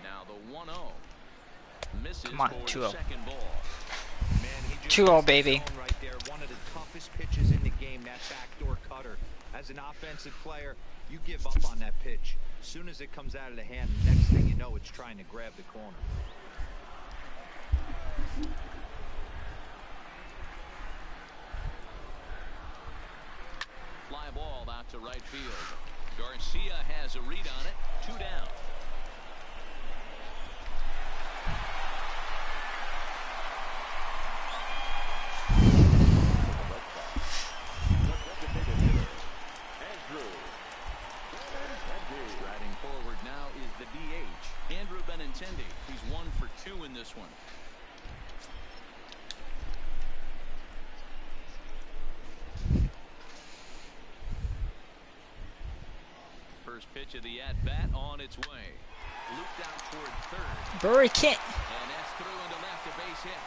Now the 1-0. Misses. Come on, for 2-0. the second ball. Man, he just 2-0, hits the baby. zone right there. One of the toughest pitches in the game, that backdoor cutter. As an offensive player, you give up on that pitch. As soon as it comes out of the hand, the next thing you know, it's trying to grab the corner. Fly ball out to right field. Garcia has a read on it. 2 down. Striding forward now is the DH, Andrew Benintendi. He's 1 for 2 in this one. First pitch of the at-bat on its way. Looped out toward third. Bury Kent. And that's through into left, a base hit.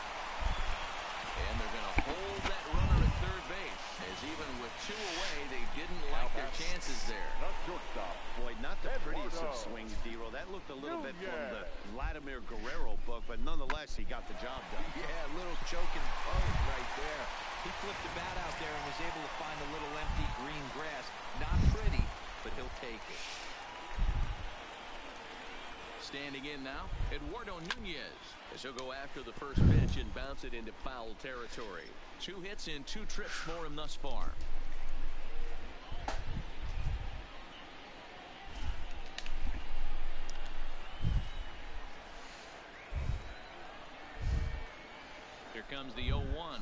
And they're going to hold that runner at third base, as even with 2 away, they didn't like their chances there. The shortstop. Boy, not the prettiest of Eduardo. swings, D-Roll. That looked a little bit from Yeah. the Vladimir Guerrero book, but nonetheless, he got the job done. Yeah, a little choking poke right there. He flipped the bat out there and was able to find a little empty green grass. Not pretty, but he'll take it. Standing in now, Eduardo Nunez, as he'll go after the first pitch and bounce it into foul territory. 2 hits in 2 trips for him thus far. Here comes the 0-1.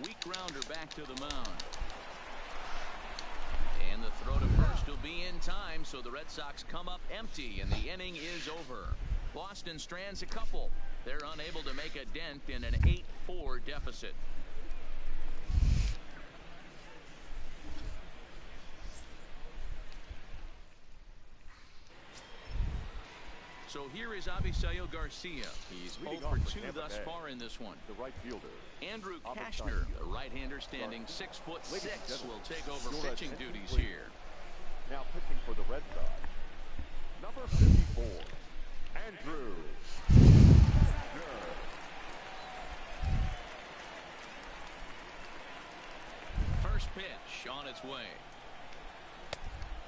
Weak grounder back to the mound. And the throw to first will be in time, so the Red Sox come up empty, and the inning is over. Boston strands a couple. They're unable to make a dent in an 8-4 deficit. So here is Avisail Garcia. He's 0 Leading for off for 2 Tampa thus Bay. far in this one. The right fielder. Andrew Avisail. Kashner, the right-hander standing 6'6", Ladies and gentlemen, will take over your pitching attention, duties please. here. Now pitching for the Red Sox. Number 54, Andrew Kashner. First pitch on its way.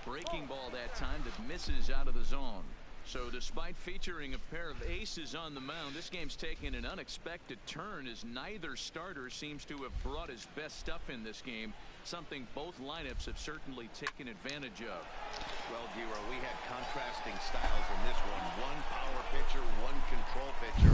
Breaking ball that time that misses out of the zone. So despite featuring a pair of aces on the mound, this game's taken an unexpected turn as neither starter seems to have brought his best stuff in this game, something both lineups have certainly taken advantage of. Well, D-Roll, we had contrasting styles in this one. One power pitcher, one control pitcher.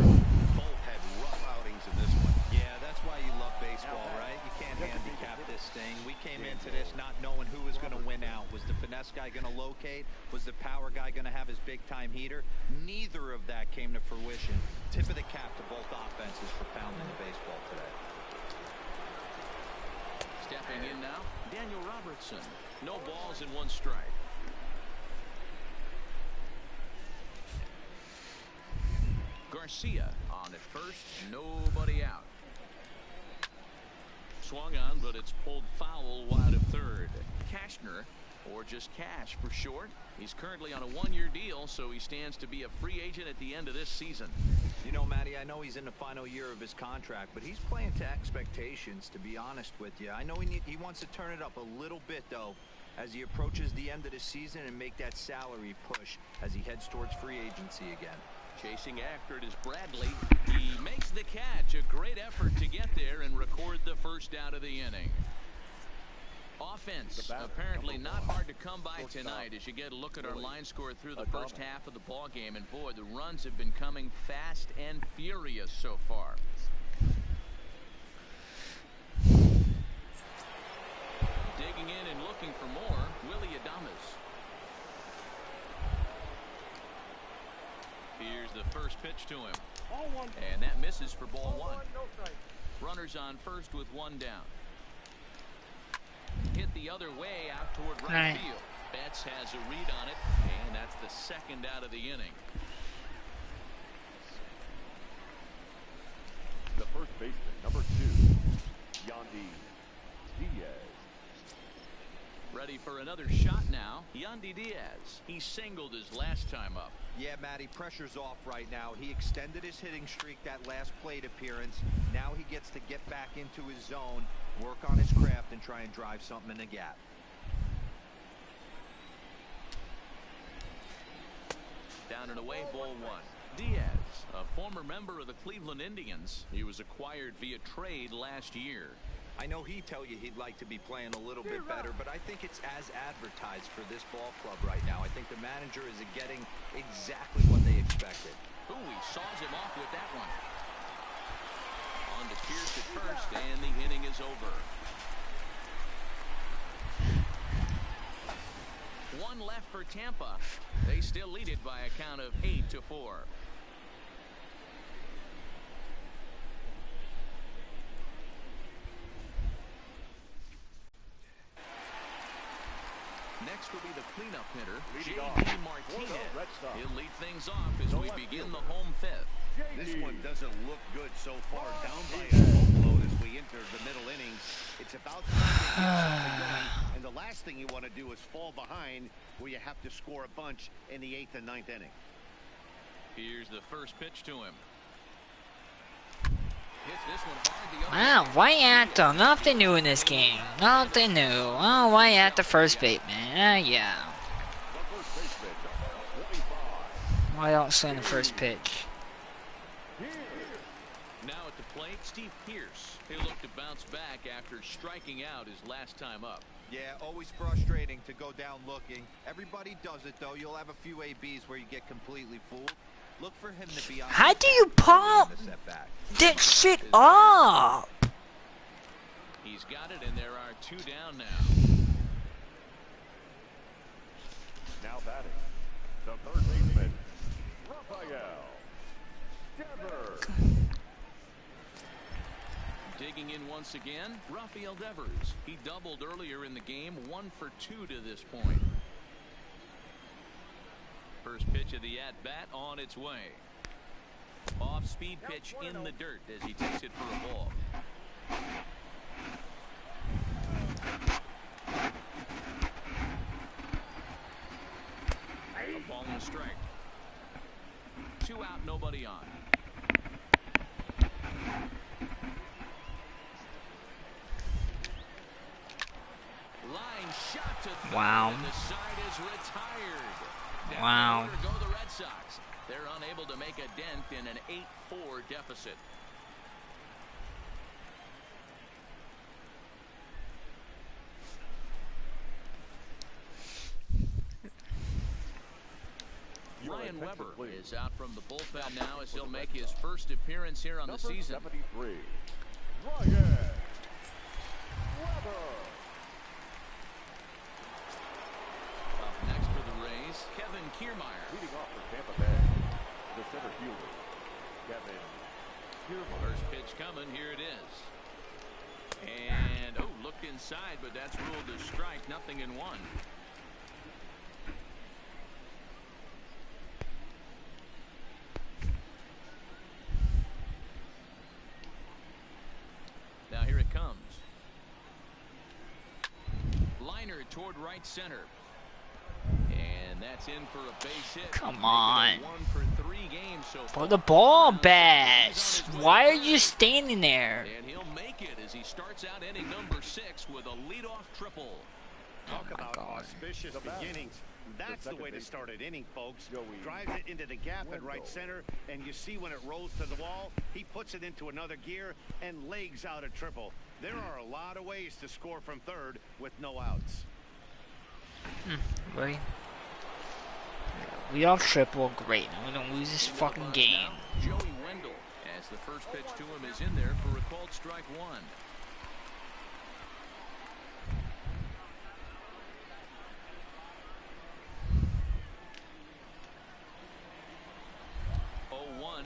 Both had rough outings in this one. Yeah, that's why you love baseball, right? You can't handicap this thing. We came into this not knowing who was going to win out. Was the finesse guy going to locate? Was the power guy going to have his big-time heater? Neither of that came to fruition. Tip of the cap to both offenses for pounding the baseball today. Stepping in now, Daniel Robertson. No balls and 1 strike. Garcia on at first, nobody out. Swung on, but it's pulled foul wide of third. Cashner, or just Cash for short. He's currently on a 1-year deal, so he stands to be a free agent at the end of this season. You know, Matty, I know he's in the final year of his contract, but he's playing to expectations, to be honest with you. I know he wants to turn it up a little bit, though, as he approaches the end of the season and make that salary push as he heads towards free agency again. Chasing after it is Bradley. He makes the catch. A great effort to get there and record the first out of the inning. Offense apparently not hard to come by tonight as you get a look at our line score through the first half of the ball game, and boy, the runs have been coming fast and furious so far. Digging in and looking for more, Willie Adames. Here's the first pitch to him, and that misses for ball 1. Runners on first with 1 down. Hit the other way out toward right field. Betts has a read on it, and that's the second out of the inning. The first baseman, number 2, Yandy Diaz. Ready for another shot now. Yandy Diaz. He singled his last time up. Yeah, Matty, pressure's off right now. He extended his hitting streak that last plate appearance. Now he gets to get back into his zone, work on his craft, and try and drive something in the gap. Down and away, ball 1. Diaz, a former member of the Cleveland Indians. He was acquired via trade last year. I know he'd tell you he'd like to be playing a little bit better, but I think it's as advertised for this ball club right now. I think the manager is getting exactly what they expected. Ooh, he saws him off with that one. On to Pierce at first, and the inning is over. 1 left for Tampa. They still lead it by a count of 8-4. Next will be the cleanup hitter, J.D. Martinez. He'll lead things off as we begin the home 5th. This one doesn't look good so far. Down by a boatload as we enter the middle innings. It's about time to get something going, and the last thing you want to do is fall behind where you have to score a bunch in the 8th and 9th inning. Here's the first pitch to him. Hits this one hard. Wow, Wyatt, nothing new in this game. Nothing new. Oh, Wyatt, the first baseman. Yeah. Why don't swing the first pitch? Now at the plate, Steve Pierce. He'll look to bounce back after striking out his last time up. Yeah, always frustrating to go down looking. Everybody does it, though. You'll have a few ABs where you get completely fooled. Look for him to be on. How do you pop that shit up? He's got it, and there are 2 down now. Now batting, the third baseman, Rafael Devers. Digging in once again, Rafael Devers. He doubled earlier in the game, 1 for 2 to this point. First pitch of the at-bat on its way. Off-speed pitch in the dirt as he takes it for a ball. A ball and a strike. 2 out, nobody on. Line shot to third, wow. And the side is retired. Wow. Go the Red Sox. They're unable to make a dent in an 8-4 deficit. Ryan Ryan Weber is out from the bullpen now as he'll make his first appearance here on the season. 73, Ryan Weber. Up next for the Rays, Kevin Kiermaier. Leading off for Tampa Bay, the center fielder, Kevin Kiermaier. First pitch coming, here it is. And, looked inside, but that's ruled a strike, nothing in one. Now here it comes. Liner toward right center. And that's in for a base hit. Come on. 1 for 3 games so far. Put the ball back. Why are you standing there? And he'll make it as he starts out inning number 6 with a leadoff triple. Talk Oh my about God. auspicious beginnings. That's the way to start an inning, folks. Drives it into the gap at right center, and you see when it rolls to the wall, he puts it into another gear and legs out a triple. There are a lot of ways to score from third with no outs. Right. We off triple, great. Now we don't lose this fucking game. Joey Wendell, as the first pitch to him is in there for a called strike 1.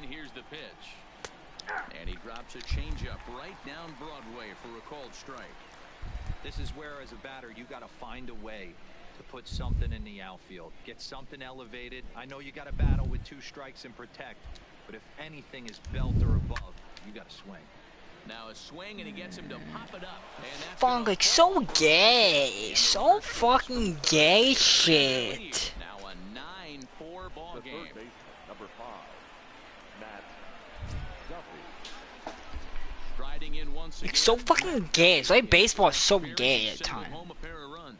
Here's the pitch. And he drops a changeup right down Broadway for a called strike. This is where, as a batter, you got to find a way to put something in the outfield. Get something elevated. I know you got to battle with 2 strikes and protect, but if anything is belt or above, you got to swing. Now a swing, and he gets him to pop it up. And that's Fuck, like so gay. So fucking gay shit. Now a 9-4 ball The game. third baseman, number 5, Matt Duffy. Striding in once again. It's so fucking gay. It's like baseball is so gay at times. Home a pair of runs.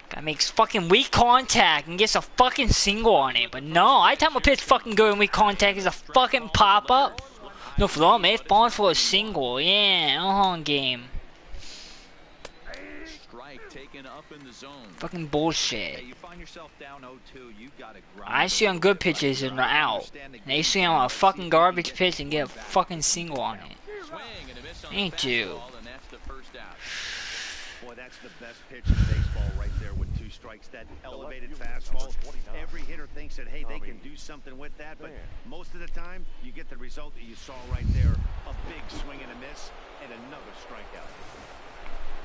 Guy makes fucking weak contact and gets a fucking single on it. But no, I time a pitch fucking good in weak contact is a fucking pop up. No, for all, man, it's falling for a single. Yeah, game. Strike taken up in the zone. Fucking bullshit. Hey, you find yourself down 0-2, you got to grind. I see on good pitches and they're out. They see on a fucking garbage pitch and get a fucking single on it. Swing and a miss on Ain't the you? fastball, and that's the first out. Boy, that's the best pitch in baseball right there with 2 strikes. That elevated fastball. Every hitter thinks that, hey, they can do something with that, but most of the time, you get the result that you saw right there. A big swing and a miss, and another strikeout.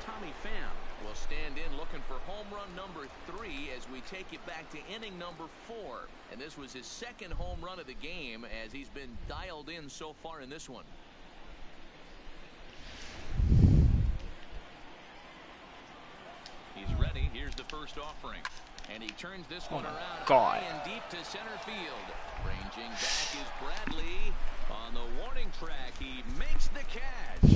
Tommy Pham will stand in looking for home run number 3 as we take it back to inning number 4. And this was his second home run of the game as he's been dialed in so far in this one. He's ready. Here's the first offering. And he turns this one around God. high and deep to center field. Ranging back is Bradley. On the warning track, he makes the catch.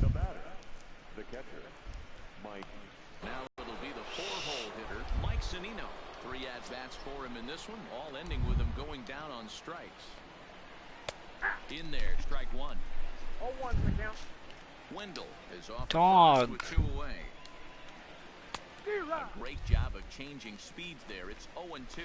The batter, the catcher, Mike. Now it'll be the 4-hole hitter, Mike Zunino. 3 at-bats for him in this one, all ending with him going down on strikes. In there, strike 1. 0-1 the count. Wendell is off Dog. with 2 away. A great job of changing speeds there. It's 0-2.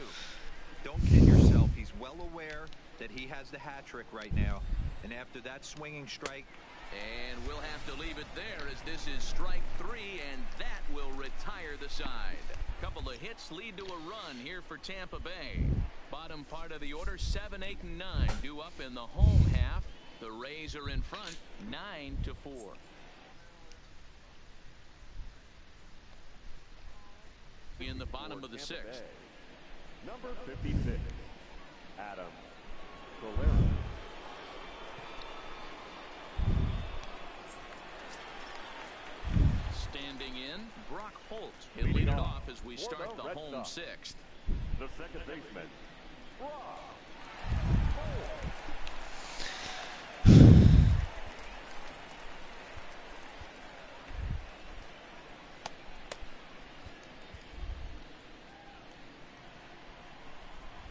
Don't kid yourself. He's well aware that he has the hat trick right now. And after that swinging strike. And we'll have to leave it there as this is strike 3, and that will retire the side. Couple of hits lead to a run here for Tampa Bay. Bottom part of the order, 7, 8, and 9 due up in the home half. The Rays are in front, 9-4. In the bottom of the 6th. Number 56, Adam Valera. Standing in, Brock Holt. He'll lead it off as we start the home 6th. The second baseman, Brock.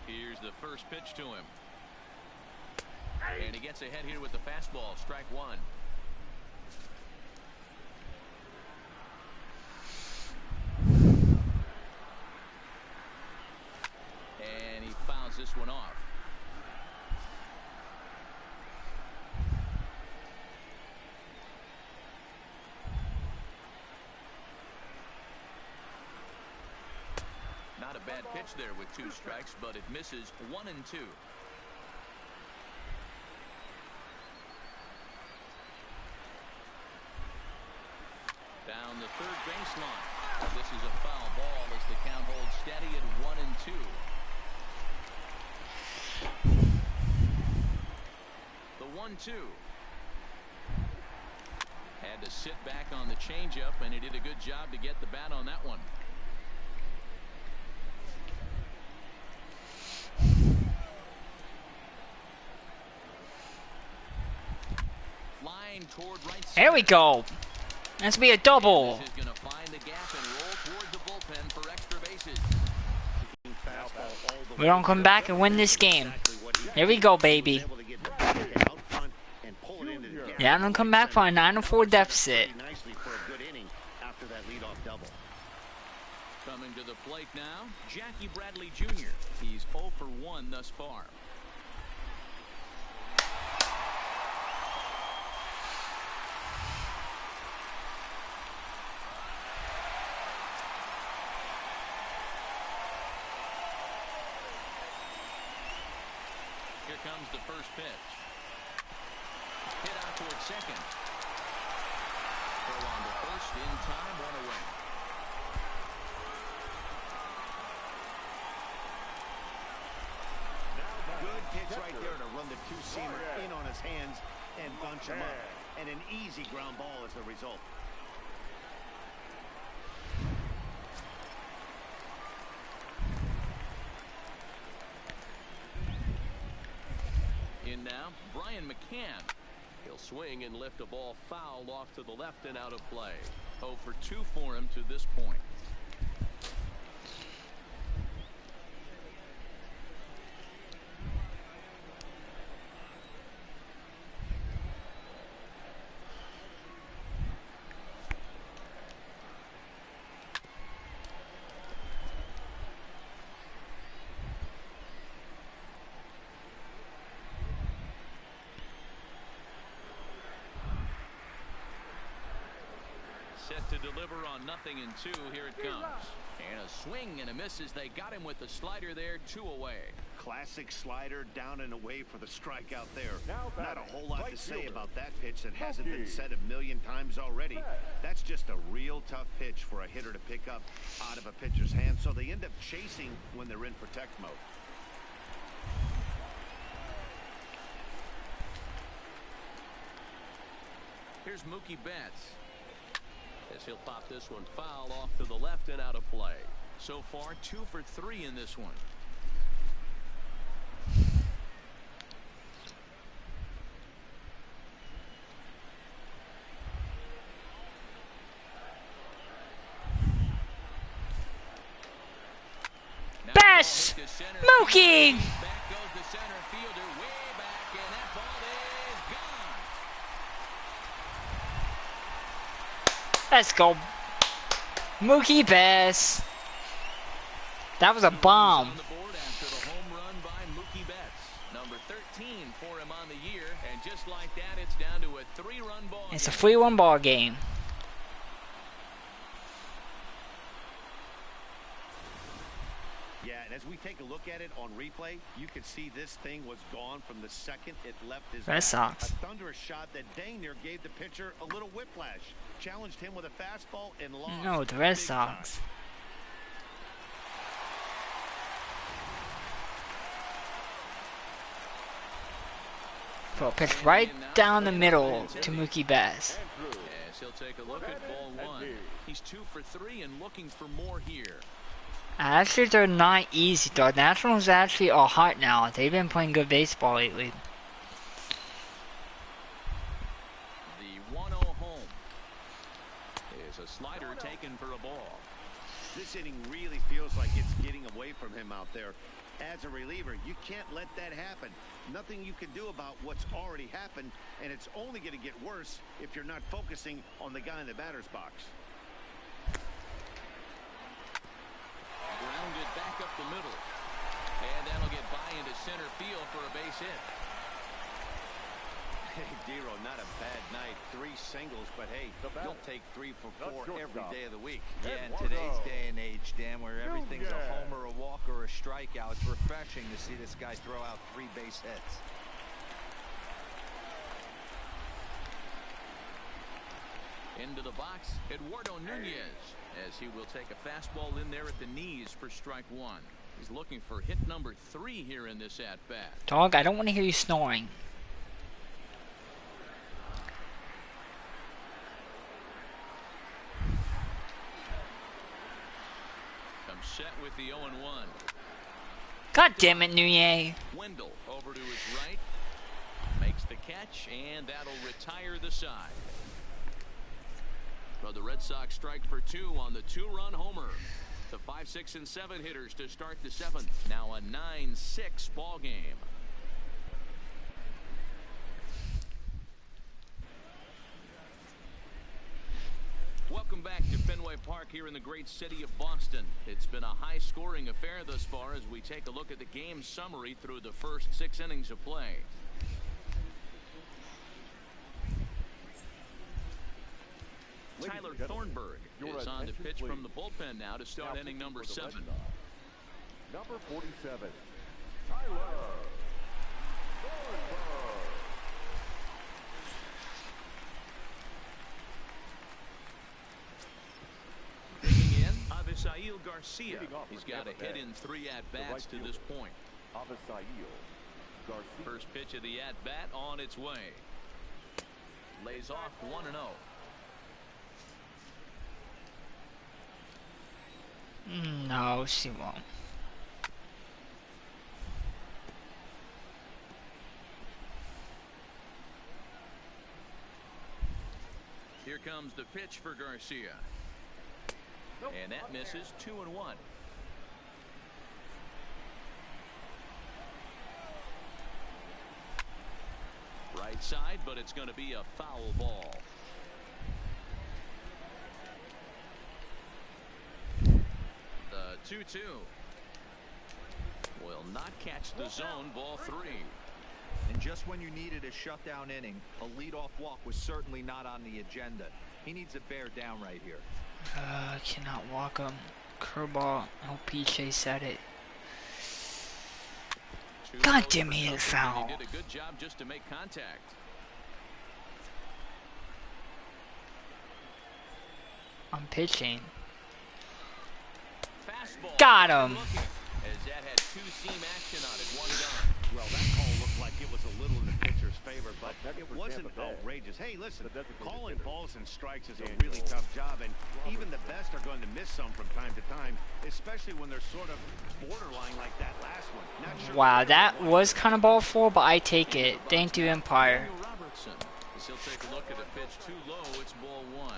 Here's the first pitch to him. And he gets ahead here with the fastball, strike 1. a bad pitch there with 2 strikes, but it misses 1 and 2. Down the third baseline. This is a foul ball as the count holds steady at 1 and 2. The 1-2. Had to sit back on the changeup, and he did a good job to get the bat on that one. Flying toward right center. There we go. That's be a double. This is going to find the gap and roll toward the bullpen for extra bases. We're gonna come back and win this game. Here we go, baby. Yeah, I'm gonna come back for a 9-4 deficit. Coming to the plate now, Jackie Bradley Jr. He's 0 for 1 thus far. Here comes the first pitch. Hit out towards second. Throw on to first in time, 1 away. Good pitch right there to run the 2-seamer in on his hands and bunch him up. And an easy ground ball as the result. In now, Brian McCann. He'll swing and lift a ball foul off to the left and out of play. 0 for 2 for him to this point. Set to deliver on 0-2. Here it comes. And a swing and a miss as they got him with the slider there, 2 away. Classic slider, down and away for the strikeout there. Not a whole lot to say about that pitch that hasn't been said a million times already. That's just a real tough pitch for a hitter to pick up out of a pitcher's hand, so they end up chasing when they're in protect mode. Here's Mookie Betts. As he'll pop this one foul off to the left and out of play. So far 2 for 3 in this one. Best Mookie. Back goes the center fielder way back, and that ball is gone. Let's go. Mookie Betts. That was a bomb. On the board after the home run by Mookie Betts. Number 13 for him on the year, and just like that, it's down to a 3-run ball. It's a 3-1 ball game. Yeah, and as we take a look at it on replay, you can see this thing was gone from the second it left his Red bat. Sox. A thunderous shot that dang near gave the pitcher a little whiplash. Challenged him with a fastball and lost. No, the Red big time. Sox. Throw a pitch right down the middle to Mookie Betts. Yes, he'll take a look at ball 1. He's 2 for 3 and looking for more here. Actually, they're not easy. The Nationals actually are hot now. They've been playing good baseball lately. The 1-0 home is a slider taken for a ball. This inning really feels like it's getting away from him out there. As a reliever, you can't let that happen. Nothing you can do about what's already happened, and it's only going to get worse if you're not focusing on the guy in the batter's box. Grounded back up the middle. And that'll get by into center field for a base hit. Hey, Dero, not a bad night. 3 singles, but hey, you'll take 3 for 4 every day of the week. Yeah, in today's day and age, Dan, where everything's a homer, a walk, or a strikeout, it's refreshing to see this guy throw out 3 base hits. Into the box, Eduardo Nunez, as he will take a fastball in there at the knees for strike 1. He's looking for hit number 3 here in this at-bat. Dog, I don't want to hear you snoring. Comes set with the 0-1. God damn it, Nunez. Wendell over to his right. Makes the catch, and that'll retire the side. For the Red Sox, strike for 2 on the 2-run homer. The 5, 6, and 7 hitters to start the 7th. Now a 9-6 ball game. Welcome back to Fenway Park here in the great city of Boston. It's been a high-scoring affair thus far as we take a look at the game summary through the first 6 innings of play. Tyler Thornburg is on to pitch from the bullpen now to start inning number 7. Number 47, Tyler Thornburg. Digging in, Avisail Garcia. He's got a hit in 3 at-bats to this point. Avisail Garcia. First pitch of the at-bat on its way. Lays off 1-0. No, she won't. Here comes the pitch for Garcia. And that misses 2-1. Right side, but it's going to be a foul ball. The 2-2 will not catch the zone. Ball 3. And just when you needed a shutdown inning, a leadoff walk was certainly not on the agenda. He needs to bear down right here. I cannot walk him. Curveball. Oh, PJ said it. God damn me, it foul. He did a good job just to make contact. I'm pitching. Fastball. Got him. As that had 2-seam action on it. 1 gone. Well, that call looked like it was a little in the pitcher's favor, but it wasn't outrageous. Hey, listen, calling balls and strikes is a really tough job, and even the best are going to miss some from time to time, especially when they're sort of borderline like that last one. Not sure. Wow, that was kind of ball 4, but I take it. Thank you, Empire. Robertson. As he'll take a look at the pitch too low. It's ball 1.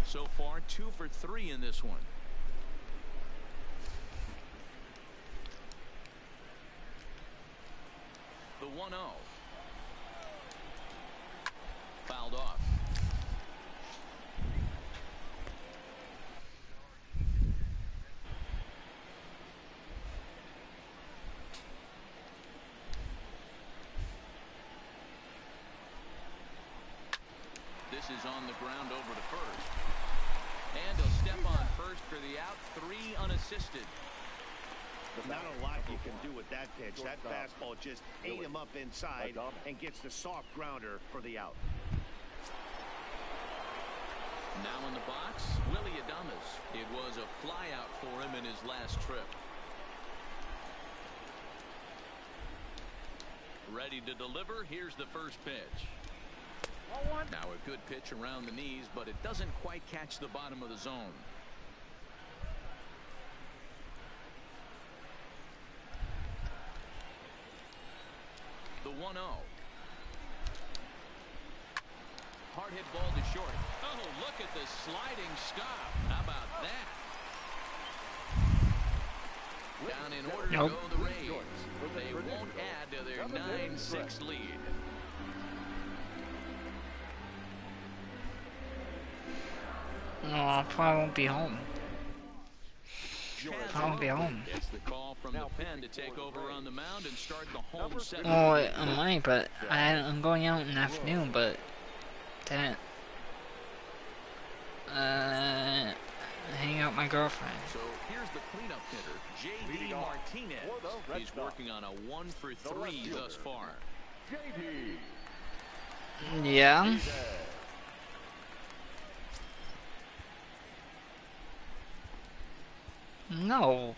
So far, 2 for 3 in this one. The 1-0. Fouled off. This is on the ground over to first. And he'll step on first for the out. 3 unassisted. Not a lot you can do with that pitch. That fastball just ate him up inside and gets the soft grounder for the out. Now in the box, Willie Adames. It was a flyout for him in his last trip. Ready to deliver. Here's the first pitch. Now a good pitch around the knees, but it doesn't quite catch the bottom of the zone. The 1-0. Hard hit ball to short. Oh, look at the sliding stop. How about that? Down in order to go the Rays. They won't add to their 9-6 lead. No, I probably won't be home. I won't be home. It's the call from the pen to take over on the mound and start the home set. Oh, I might, but I'm going out in the afternoon, but that hang out with my girlfriend. So here's the cleanup hitter, J.D. Martinez. He's working on a 1-for-3 thus far. Yeah. No.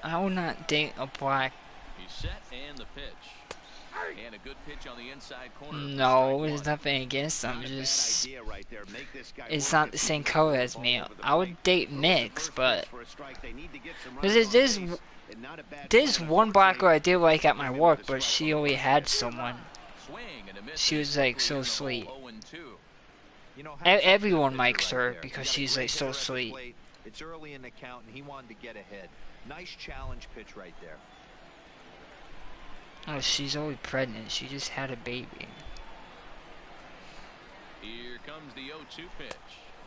I will not date a black. He's set and the pitch. And a good pitch on the inside corner. No, there's nothing against them. Just it's not the same color as me. I would date mix, but there's one black girl I did like at my work, but she already had someone. She was like so sweet. Everyone likes her because she's like so sweet. It's early in the count, and he wanted to get ahead. Nice challenge pitch right there. Oh, she's already pregnant. She just had a baby. Here comes the 0-2 pitch.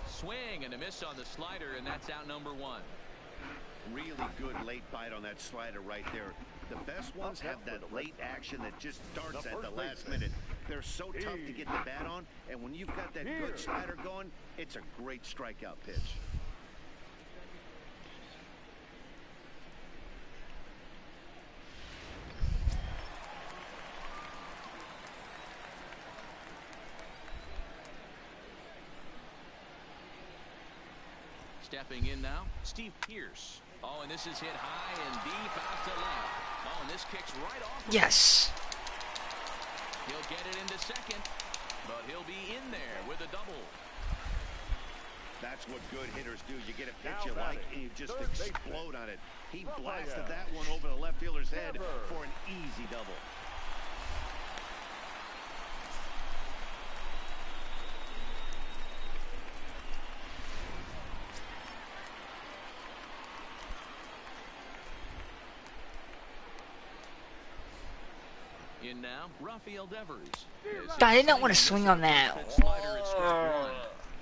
Swing and a miss on the slider, and that's out number 1. Really good late bite on that slider right there. The best ones have that late action that just starts at the last minute. They're so tough to get the bat on, and when you've got that good slider going, it's a great strikeout pitch. Stepping in now, Steve Pearce. Oh, and this is hit high and deep out to left. Oh, and this kicks right off. Yes. He'll get it into second, but he'll be in there with a double. That's what good hitters do. You get a pitch you like, and you just explode on it. He blasted that one over the left fielder's head for an easy double. In now, Rafael Devers. I did not want to swing on that.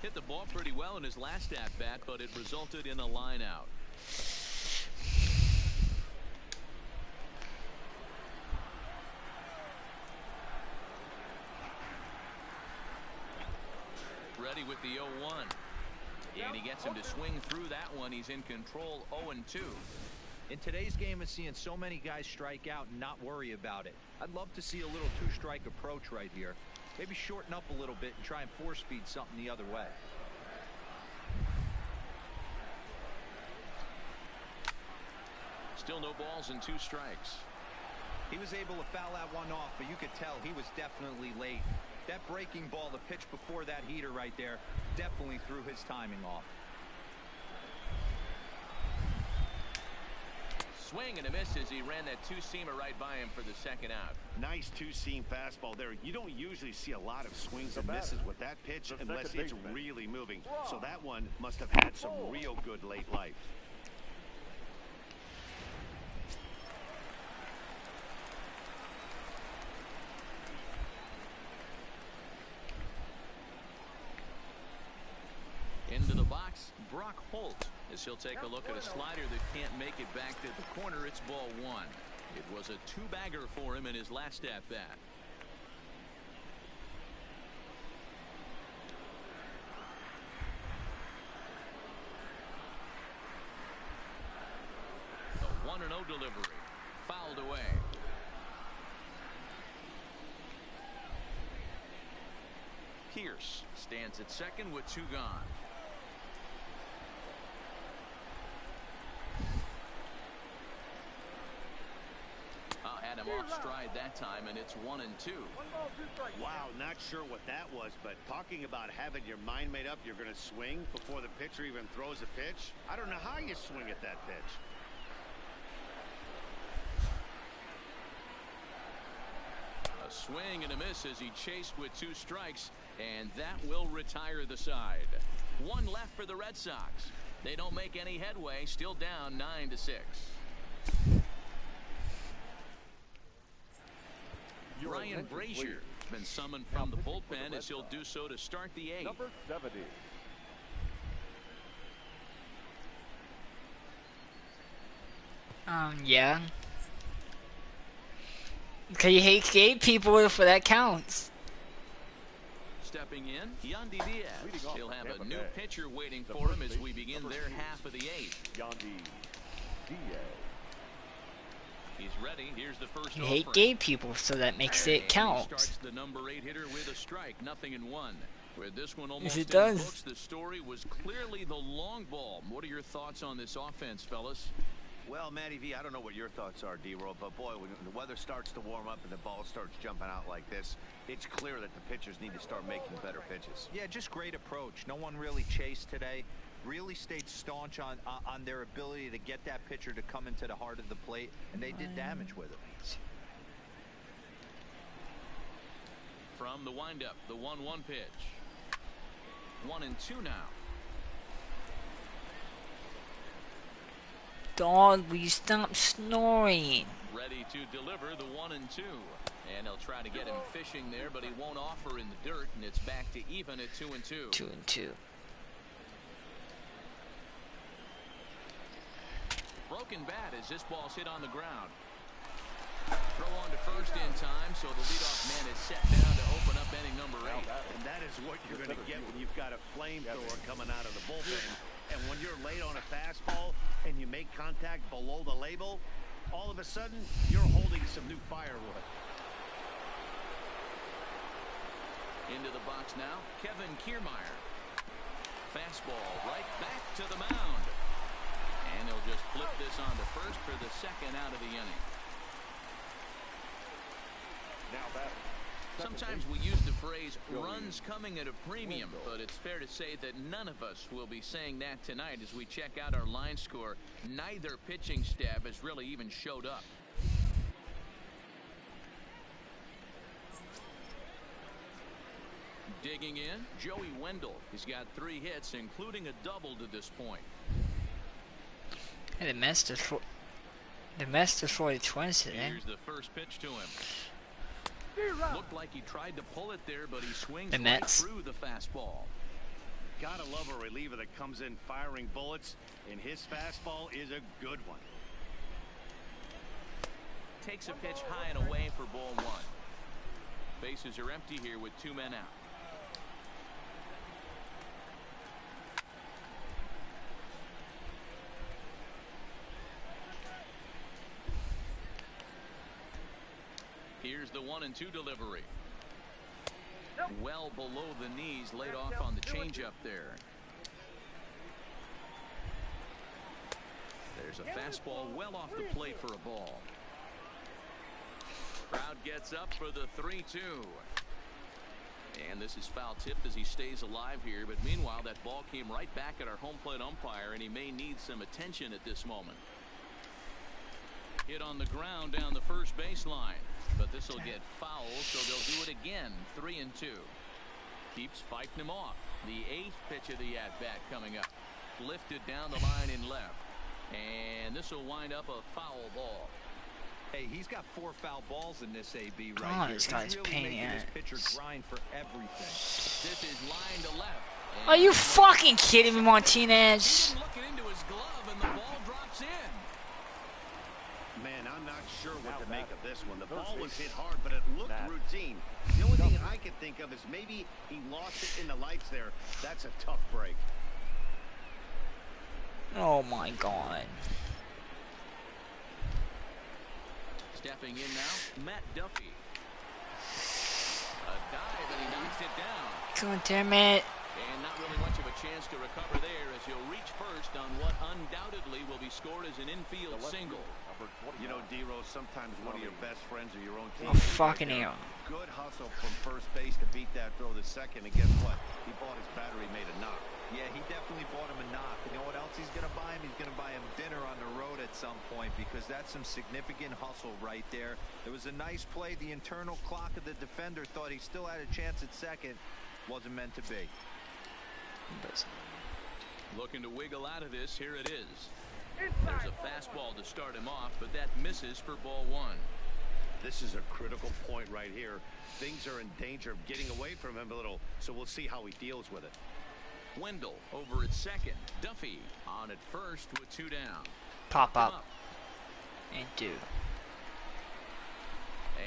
Hit the ball pretty well in his last at-bat, but it resulted in a line out. Ready with the 0-1. And he gets him to swing through that one. He's in control, 0-2. In today's game of seeing so many guys strike out and not worry about it, I'd love to see a little two-strike approach right here. Maybe shorten up a little bit and try and four-speed something the other way. Still no balls and 2 strikes. He was able to foul that one off, but you could tell he was definitely late. That breaking ball, the pitch before that heater right there, definitely threw his timing off. Swing and a miss as he ran that 2-seamer right by him for the second out. Nice 2-seam fastball there. You don't usually see a lot of swings and misses with that pitch unless it's really moving. So that one must have had some real good late life. Into the box, Brock Holt, as he'll take a look at a slider that can't make it back to the corner. It's ball 1. It was a 2-bagger for him in his last at-bat. The 1-0 delivery, fouled away. Pierce stands at second with 2 gone. Had him off stride that time, and it's 1-2. Wow, not sure what that was, but talking about having your mind made up, you're going to swing before the pitcher even throws a pitch. I don't know how you swing at that pitch. A swing and a miss as he chased with 2 strikes, and that will retire the side. 1 left for the Red Sox. They don't make any headway, still down 9-6. Ryan Brazier been summoned from the bullpen as he'll do so to start the 8th. Number 70. Yeah. Because you hate gay people if that counts. Stepping in, Yandy Diaz. He'll have a new pitcher waiting The for him first as we base, begin number their 2, half of the 8th. Yandy Diaz. He's ready. Here's the first You hate offering. gay people, so that makes it And count. he starts the number 8 hitter with a strike, 0-1. With this one almost It in the does. books, the story was clearly the long ball. What are your thoughts on this offense, fellas? Well, Matty V, I don't know what your thoughts are, D-Roll, but boy, when the weather starts to warm up and the ball starts jumping out like this, it's clear that the pitchers need to start making better pitches. Yeah, just great approach. No one really chased today. Really stayed staunch on their ability to get that pitcher to come into the heart of the plate, and they did damage with it. From the windup, the 1-1 pitch. 1-2 now. Dog, will you stop snoring? Ready to deliver the 1-2. And he'll try to get him fishing there, but he won't offer in the dirt, and it's back to even at 2-2. 2-2. Broken bat as this ball's hit on the ground. Throw on to first in time, so the leadoff man is set down to open up inning number 8. And that is what you're going to get when you've got a flamethrower coming out of the bullpen. And when you're late on a fastball and you make contact below the label, all of a sudden you're holding some new firewood. Into the box now, Kevin Kiermaier. Fastball right back to the mound. And he'll just flip this on to first for the second out of the inning. Now that. Sometimes we use the phrase runs coming at a premium, but it's fair to say that none of us will be saying that tonight as we check out our line score. Neither pitching staff has really even showed up. Digging in, Joey Wendell. He's got 3 hits, including a double to this point. Hey, the Mets destroyed the Twins today. Here's the first pitch to him. Looked like he tried to pull it there, but he swings The right Mets. through the fastball. Gotta love a reliever that comes in firing bullets, and his fastball is a good one. Takes a pitch high and away for ball 1. Bases are empty here with 2 men out. Here's the 1-2 delivery. Well below the knees, laid off on the changeup there. There's a fastball well off the plate for a ball. Crowd gets up for the 3-2. And this is foul tipped as he stays alive here. But meanwhile, that ball came right back at our home plate umpire, and he may need some attention at this moment. Hit on the ground down the first baseline. But this will get foul, so they'll do it again. 3-2. Keeps fighting him off. The 8th pitch of the at-bat coming up. Lifted down the line in left. And this will wind up a foul ball. Hey, he's got 4 foul balls in this AB right God, here. this guy's He's really pain making in his it. pitcher grind for everything. This is line to left. Are you fucking kidding me, Martinez? Looking into his glove, and the ball drops in. Man, I'm not sure what to make of this one. The ball was hit hard, but it looked routine. The only thing I can think of is maybe he lost it in the lights there. That's a tough break. Oh my God. Stepping in now, Matt Duffy. A dive, and he knocks it down. God damn it. And not really much of a chance to recover there as he'll reach first on what undoubtedly will be scored as an infield single. You know, D-Rose, sometimes one of your best friends or your own team. Oh, fucking hell. Good hustle from first base to beat that throw to second, and guess what? He bought his battery made a knock. Yeah, he definitely bought him a knock. You know what else he's going to buy him? He's going to buy him dinner on the road at some point, because that's some significant hustle right there. It was a nice play. The internal clock of the defender thought he still had a chance at second. Wasn't meant to be. Looking to wiggle out of this. Here it is. There's a fastball to start him off, but that misses for ball 1. This is a critical point right here. Things are in danger of getting away from him a little, so we'll see how he deals with it. Wendell over at second. Duffy on at first with 2 down. Pop up. And do.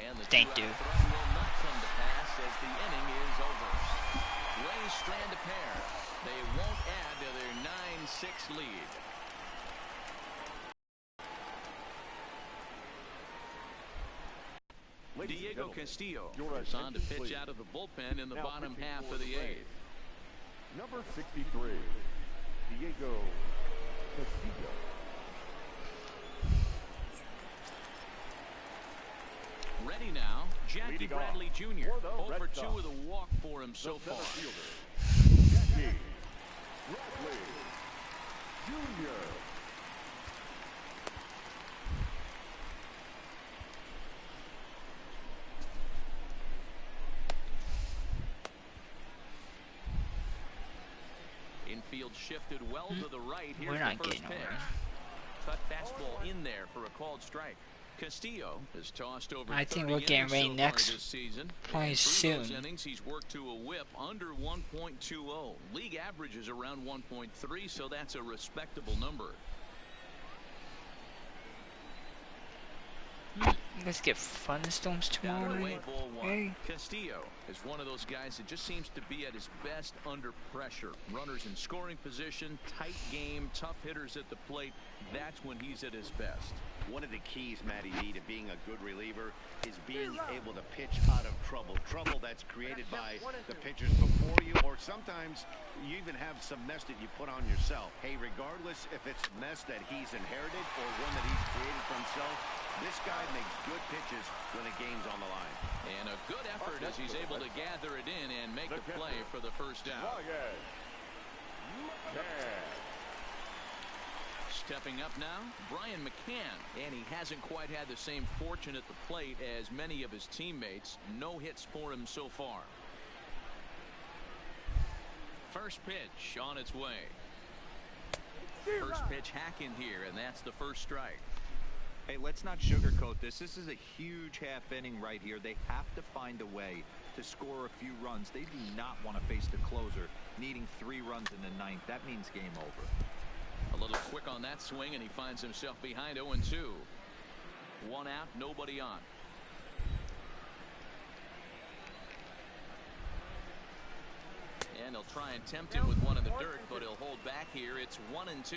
And the Thank you. throw will not come to pass as the inning is over. Rays strand a pair. They won't add to their 9-6 lead. Diego Castillo is on to pitch out of the bullpen in the bottom half of the 8th. Number 63, Diego Castillo. Ready now, Jackie Leading Bradley off Jr. for the over Red 2 Sox. with a walk for him so The far. center fielder, Jackie Bradley Jr. Infield shifted well to the right. Here's We're the not first getting pitch. over. Cut fastball in there for a called strike. Castillo has tossed over I think 30 we're getting innings rain so far next this season. point And through those soon. innings, he's worked to a whip under 1.20. League average is around 1.3, so that's a respectable number. Let's get thunderstorms Down tomorrow and away, night. ball 1. Hey. Castillo is one of those guys that just seems to be at his best under pressure. Runners in scoring position, tight game, tough hitters at the plate. That's when he's at his best. One of the keys, Matty D, to being a good reliever is being able to pitch out of trouble. Trouble that's created by the pitchers before you, or sometimes you even have some mess that you put on yourself. Hey, regardless if it's mess that he's inherited or one that he's created for himself, this guy makes good pitches when the game's on the line. And a good effort as he's able to gather it in and make the play for the first out. Stepping up now, Brian McCann, and he hasn't quite had the same fortune at the plate as many of his teammates. No hits for him so far. First pitch on its way. First pitch hack in here, and that's the first strike. Hey, let's not sugarcoat this. This is a huge half inning right here. They have to find a way to score a few runs. They do not want to face the closer needing 3 runs in the 9th. That means game over. A little quick on that swing, and he finds himself behind 0-2. 1 out, nobody on. And he'll try and tempt him with one in the dirt, but he'll hold back here. It's 1-2.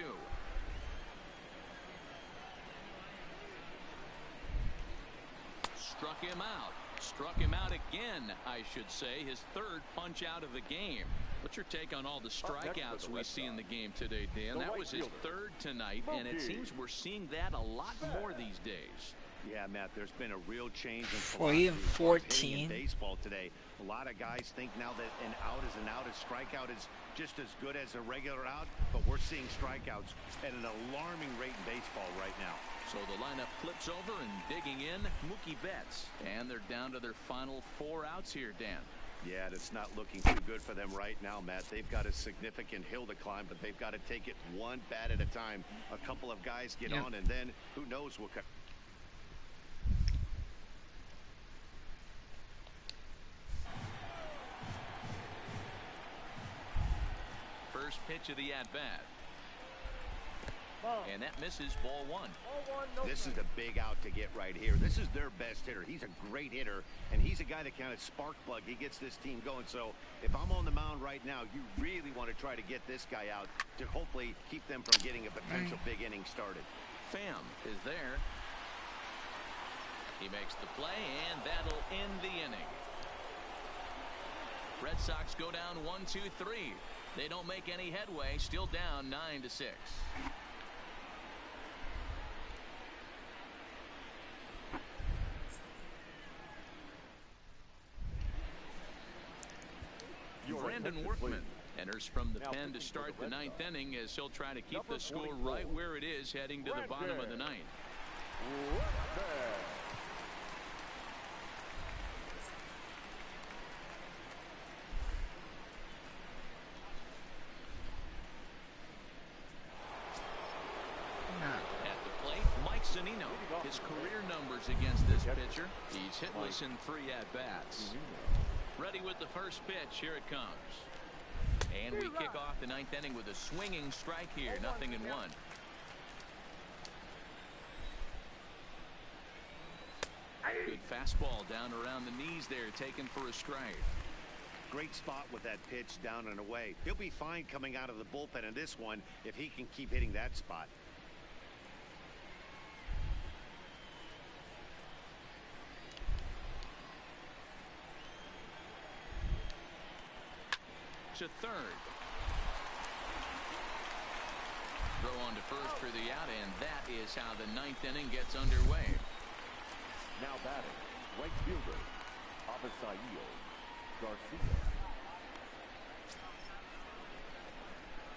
Struck him out. Struck him out again, I should say. His 3rd punch out of the game. What's your take on all the strikeouts we see in the game today, Dan? That was his 3rd tonight, and it seems we're seeing that a lot more these days. Yeah, Matt, there's been a real change in 3 and philosophy as far as hitting 14. in baseball today. A lot of guys think now that an out is an out, a strikeout is just as good as a regular out, but we're seeing strikeouts at an alarming rate in baseball right now. So the lineup flips over, and digging in, Mookie Betts. And they're down to their final 4 outs here, Dan. Yeah, it's not looking too good for them right now, Matt. They've got a significant hill to climb, but they've got to take it one bat at a time. A couple of guys get on, and then who knows what could. First pitch of the at-bat. And that misses ball 1. This is a big out to get right here. This is their best hitter. He's a great hitter, and he's a guy that kind of spark plug. He gets this team going. So if I'm on the mound right now, you really want to try to get this guy out to hopefully keep them from getting a potential big inning started. Pham is there. He makes the play, and that'll end the inning. Red Sox go down 1-2-3. They don't make any headway. Still down 9-6. Brandon Workman enters from the pen to start the 9th inning as he'll try to keep the score right where it is heading to the bottom of the 9th. At the plate, Mike Zunino. His his career numbers against this pitcher. He's hitless in 3 at-bats. Ready with the first pitch. Here it comes. And we kick off the 9th inning with a swinging strike here. 0-1. Good fastball down around the knees there, taken for a strike. Great spot with that pitch down and away. He'll be fine coming out of the bullpen in this one if he can keep hitting that spot. To third. Throw on to first for the out, and that is how the 9th inning gets underway. Now batting, right fielder, Avisaíl Garcia.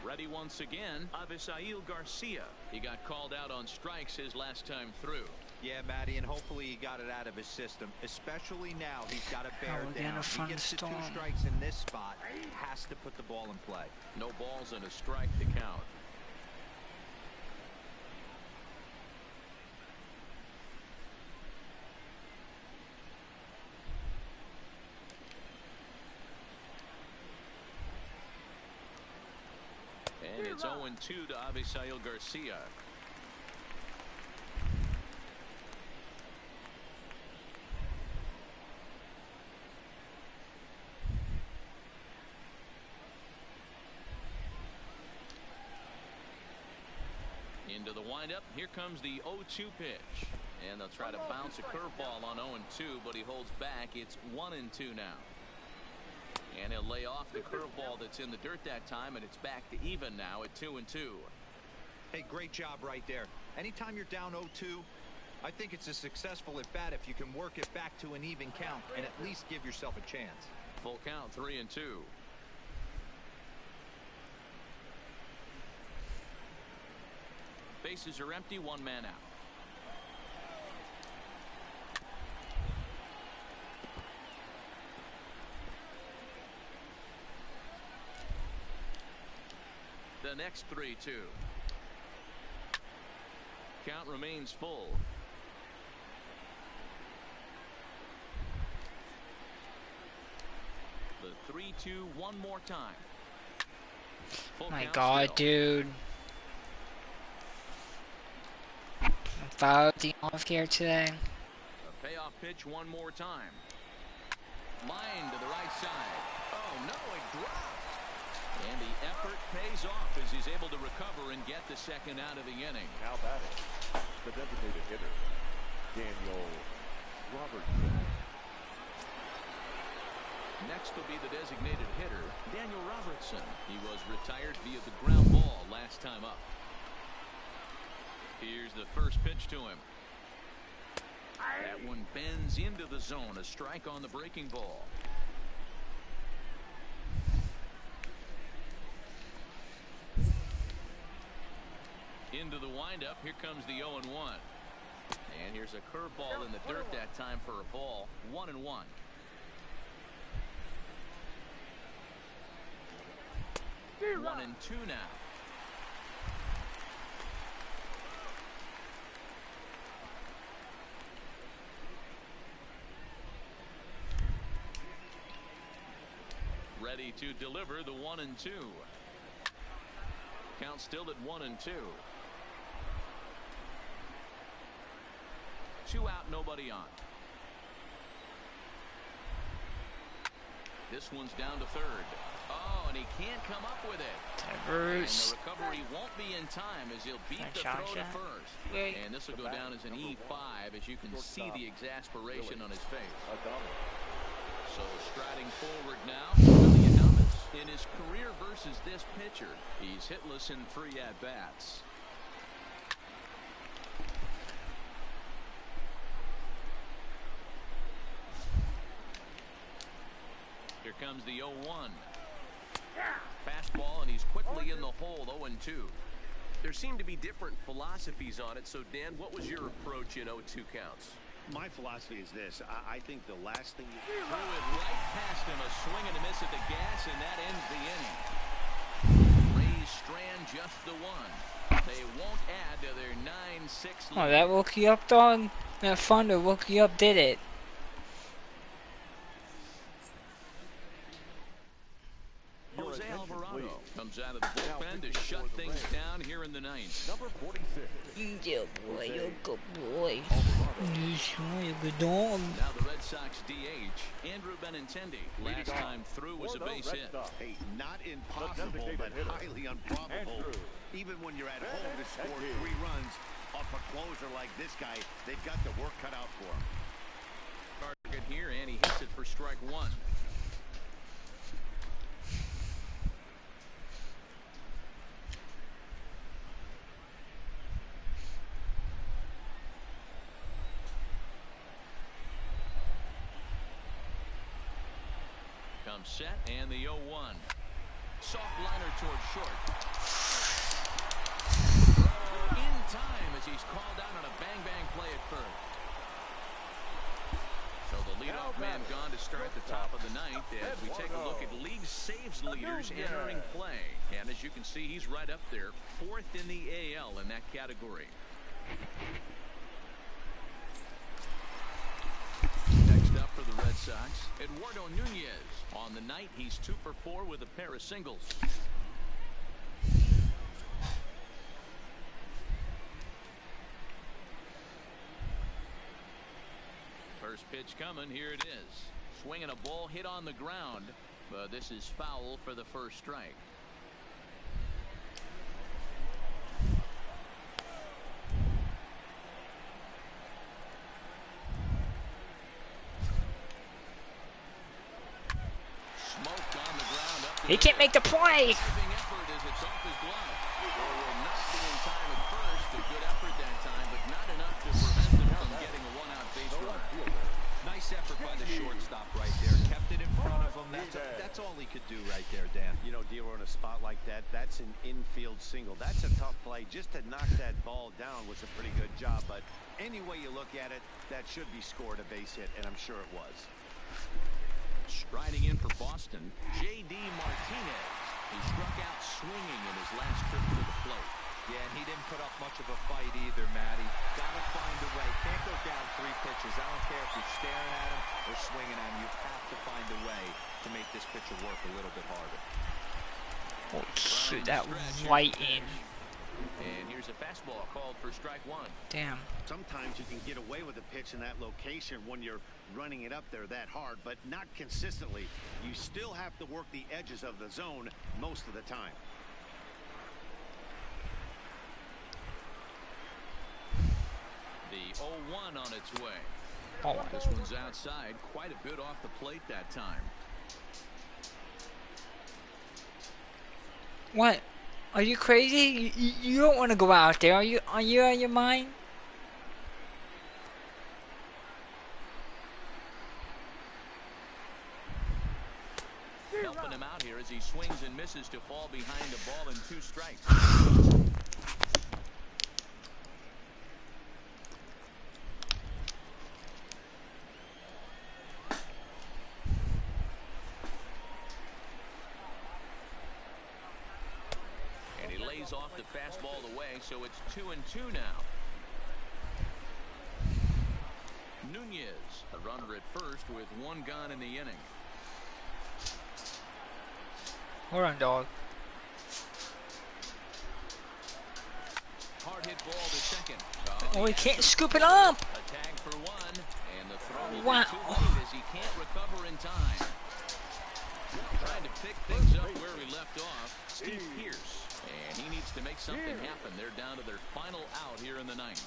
Ready once again, Avisaíl Garcia. He got called out on strikes his last time through. Yeah, Matty, and hopefully he got it out of his system. Especially now, he's got to bear it down. He gets to 2 strikes in this spot, has to put the ball in play. No balls and a strike to count. And it's 0-2 to Avisaíl Garcia. Into the windup. Here comes the 0-2 pitch. And they'll try to bounce a curveball on 0-2, but he holds back. It's 1-2 now. And he'll lay off the curveball that's in the dirt that time, and it's back to even now at 2-2. Hey, great job right there. Anytime you're down 0-2, I think it's a successful at bat if you can work it back to an even count and at least give yourself a chance. Full count, 3-2. Bases are empty, 1 man out. The next 3-2. Count remains full. The 3-2 one more time. Full My count God, still. dude. I'm fouled off here today. A payoff pitch one more time. Line to the right side. Oh no, it dropped. And the effort pays off as he's able to recover and get the second out of the inning. Now batting, the designated hitter, Daniel Robertson. Next will be the designated hitter, Daniel Robertson. He was retired via the ground ball last time up. Here's the first pitch to him. That one bends into the zone. A strike on the breaking ball. Into the windup. Here comes the 0-1. And here's a curveball in the dirt that time for a ball. 1-1. 1-2 now. Ready to deliver the 1-2. Count still at 1-2. 2 out, nobody on. This one's down to third. Oh, and he can't come up with it. And the recovery won't be in time as he'll beat the throw to first. And this will go down as an E5 as you can see the exasperation on his face. So striding forward now, Willie Adames. In his career versus this pitcher, he's hitless in 3 at-bats. Here comes the 0-1. Fastball, and he's quickly in the hole, 0-2. There seem to be different philosophies on it. So, Dan, what was your approach in 0-2 counts? My philosophy is this. I think the last thing you threw it right past him, a swing and a miss at the gas, and that ends the inning. Rays strand just the one. They won't add to their 9-6 lead. Oh, that woke you up, dog? That thunder woke you up, did it? Jose Alvarado comes out of the bullpen to shut things down here in the ninth. Number 46. Yeah, boy, you're a good boy. You're a good dog. Now the Red Sox DH, Andrew Benintendi. Last time through was a base hit. Hey, not impossible, but highly improbable. Even when you're at home to score 3 runs off a closer like this guy, they've got the work cut out for him. Target here, and he hits it for strike 1. Comes set, and the 0-1. Soft liner towards short. In time as he's called out on a bang-bang play at first. So the leadoff man gone to start the top of the ninth as we take a look at league saves leaders entering play. And as you can see, he's right up there, 4th in the AL in that category. Next up for the Red Sox, Eduardo Nunez. On the night, he's 2 for 4 with a pair of singles. First pitch coming, here it is. Swinging a ball hit on the ground, but this is foul for the first strike. He can't make the play. Nice effort by the shortstop right there. Kept it in front of him. That's all he could do right there, Dan. You know, dealer in a spot like that, that's an infield single. That's a tough play. Just to knock that ball down was a pretty good job. But any way you look at it, that should be scored a base hit, and I'm sure it was. Striding in for Boston, J.D. Martinez. He struck out swinging in his last trip to the plate. Yeah, and he didn't put up much of a fight either, Matty. Gotta find a way. Can't go down 3 pitches. I don't care if you're staring at him or swinging at him. You have to find a way to make this pitcher work a little bit harder. Oh, shoot, that right in. And here's a fastball called for strike 1. Damn. Sometimes you can get away with a pitch in that location when you're running it up there that hard, but not consistently. You still have to work the edges of the zone most of the time. The 0-1 on its way. Oh. This one's outside, quite a bit off the plate that time. What? Are you crazy? You don't want to go out there. Are you out of your mind? Helping him out here as he swings and misses to fall behind a ball and 2 strikes. And he lays off the fastball away, so it's 2-2 now. Nunez, a runner at first with 1 gone in the inning. Hold on, dog. Hard hit ball to second. Oh, he can't scoop it up. A tag for 1, and the throw will Wow. be too late as he can't recover in time. Trying to pick things up where he left off, Steve Pearce, and he needs to make something happen. They're down to their final out here in the ninth.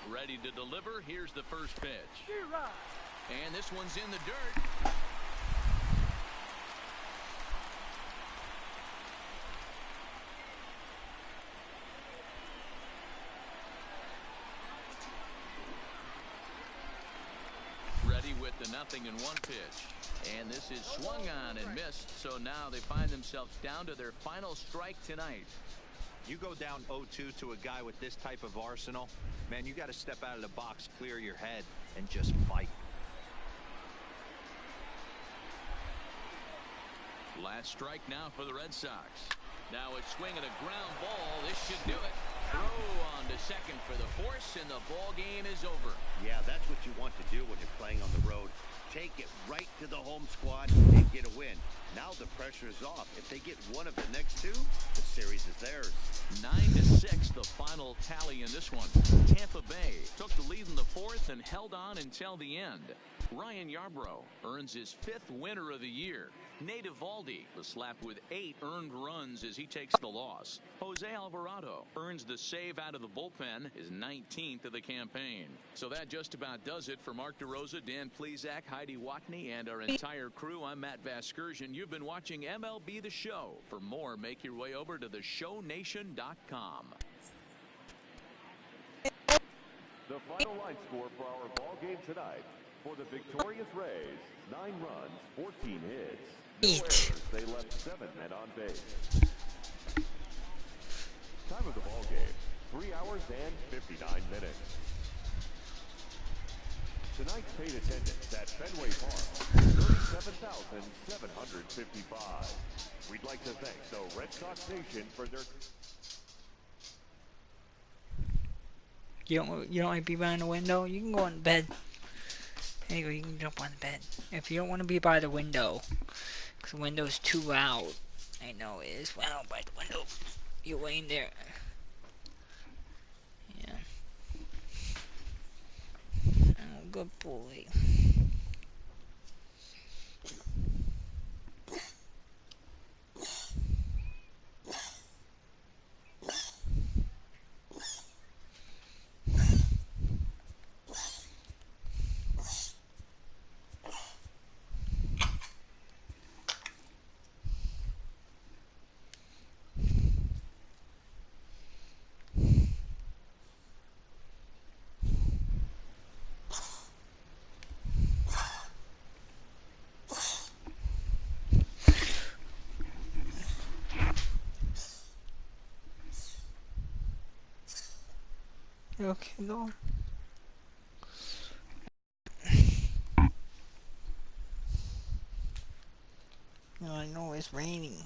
Ready to deliver. Here's the first pitch. And this one's in the dirt. Ready with the 0-1 pitch. And this is swung on and missed. So now they find themselves down to their final strike tonight. You go down 0-2 to a guy with this type of arsenal, man, you got to step out of the box, clear your head, and just fight. Last strike now for the Red Sox. Now it's swinging a ground ball. This should do it. Throw on to second for the force, and the ball game is over. Yeah, that's what you want to do when you're playing on the road. Take it right to the home squad and get a win. Now the pressure is off. If they get one of the next two, the series is theirs. 9-6, the final tally in this one. Tampa Bay took the lead in the fourth and held on until the end. Ryan Yarbrough earns his 5th winner of the year. Nate Eovaldi was slapped with 8 earned runs as he takes the loss. Jose Alvarado earns the save out of the bullpen, his 19th of the campaign. So that just about does it for Mark DeRosa, Dan Plesac, Heidi Watney, and our entire crew. I'm Matt Vasgersian. You've been watching MLB The Show. For more, make your way over to theshownation.com. The final line score for our ball game tonight. For the victorious Rays, 9 runs, 14 hits. No errors. They left 7 men on base. Time of the ball game, 3 hours and 59 minutes. Tonight's paid attendance at Fenway Park, 37,755. We'd like to thank the Red Sox Nation for their... You don't want to be behind the window? You can go in bed. There you go, you can jump on the bed. If you don't want to be by the window, because the window's too loud. I know it is loud by the window. You're laying there. Yeah. Oh, good boy. Okay, go. No, I know it's raining.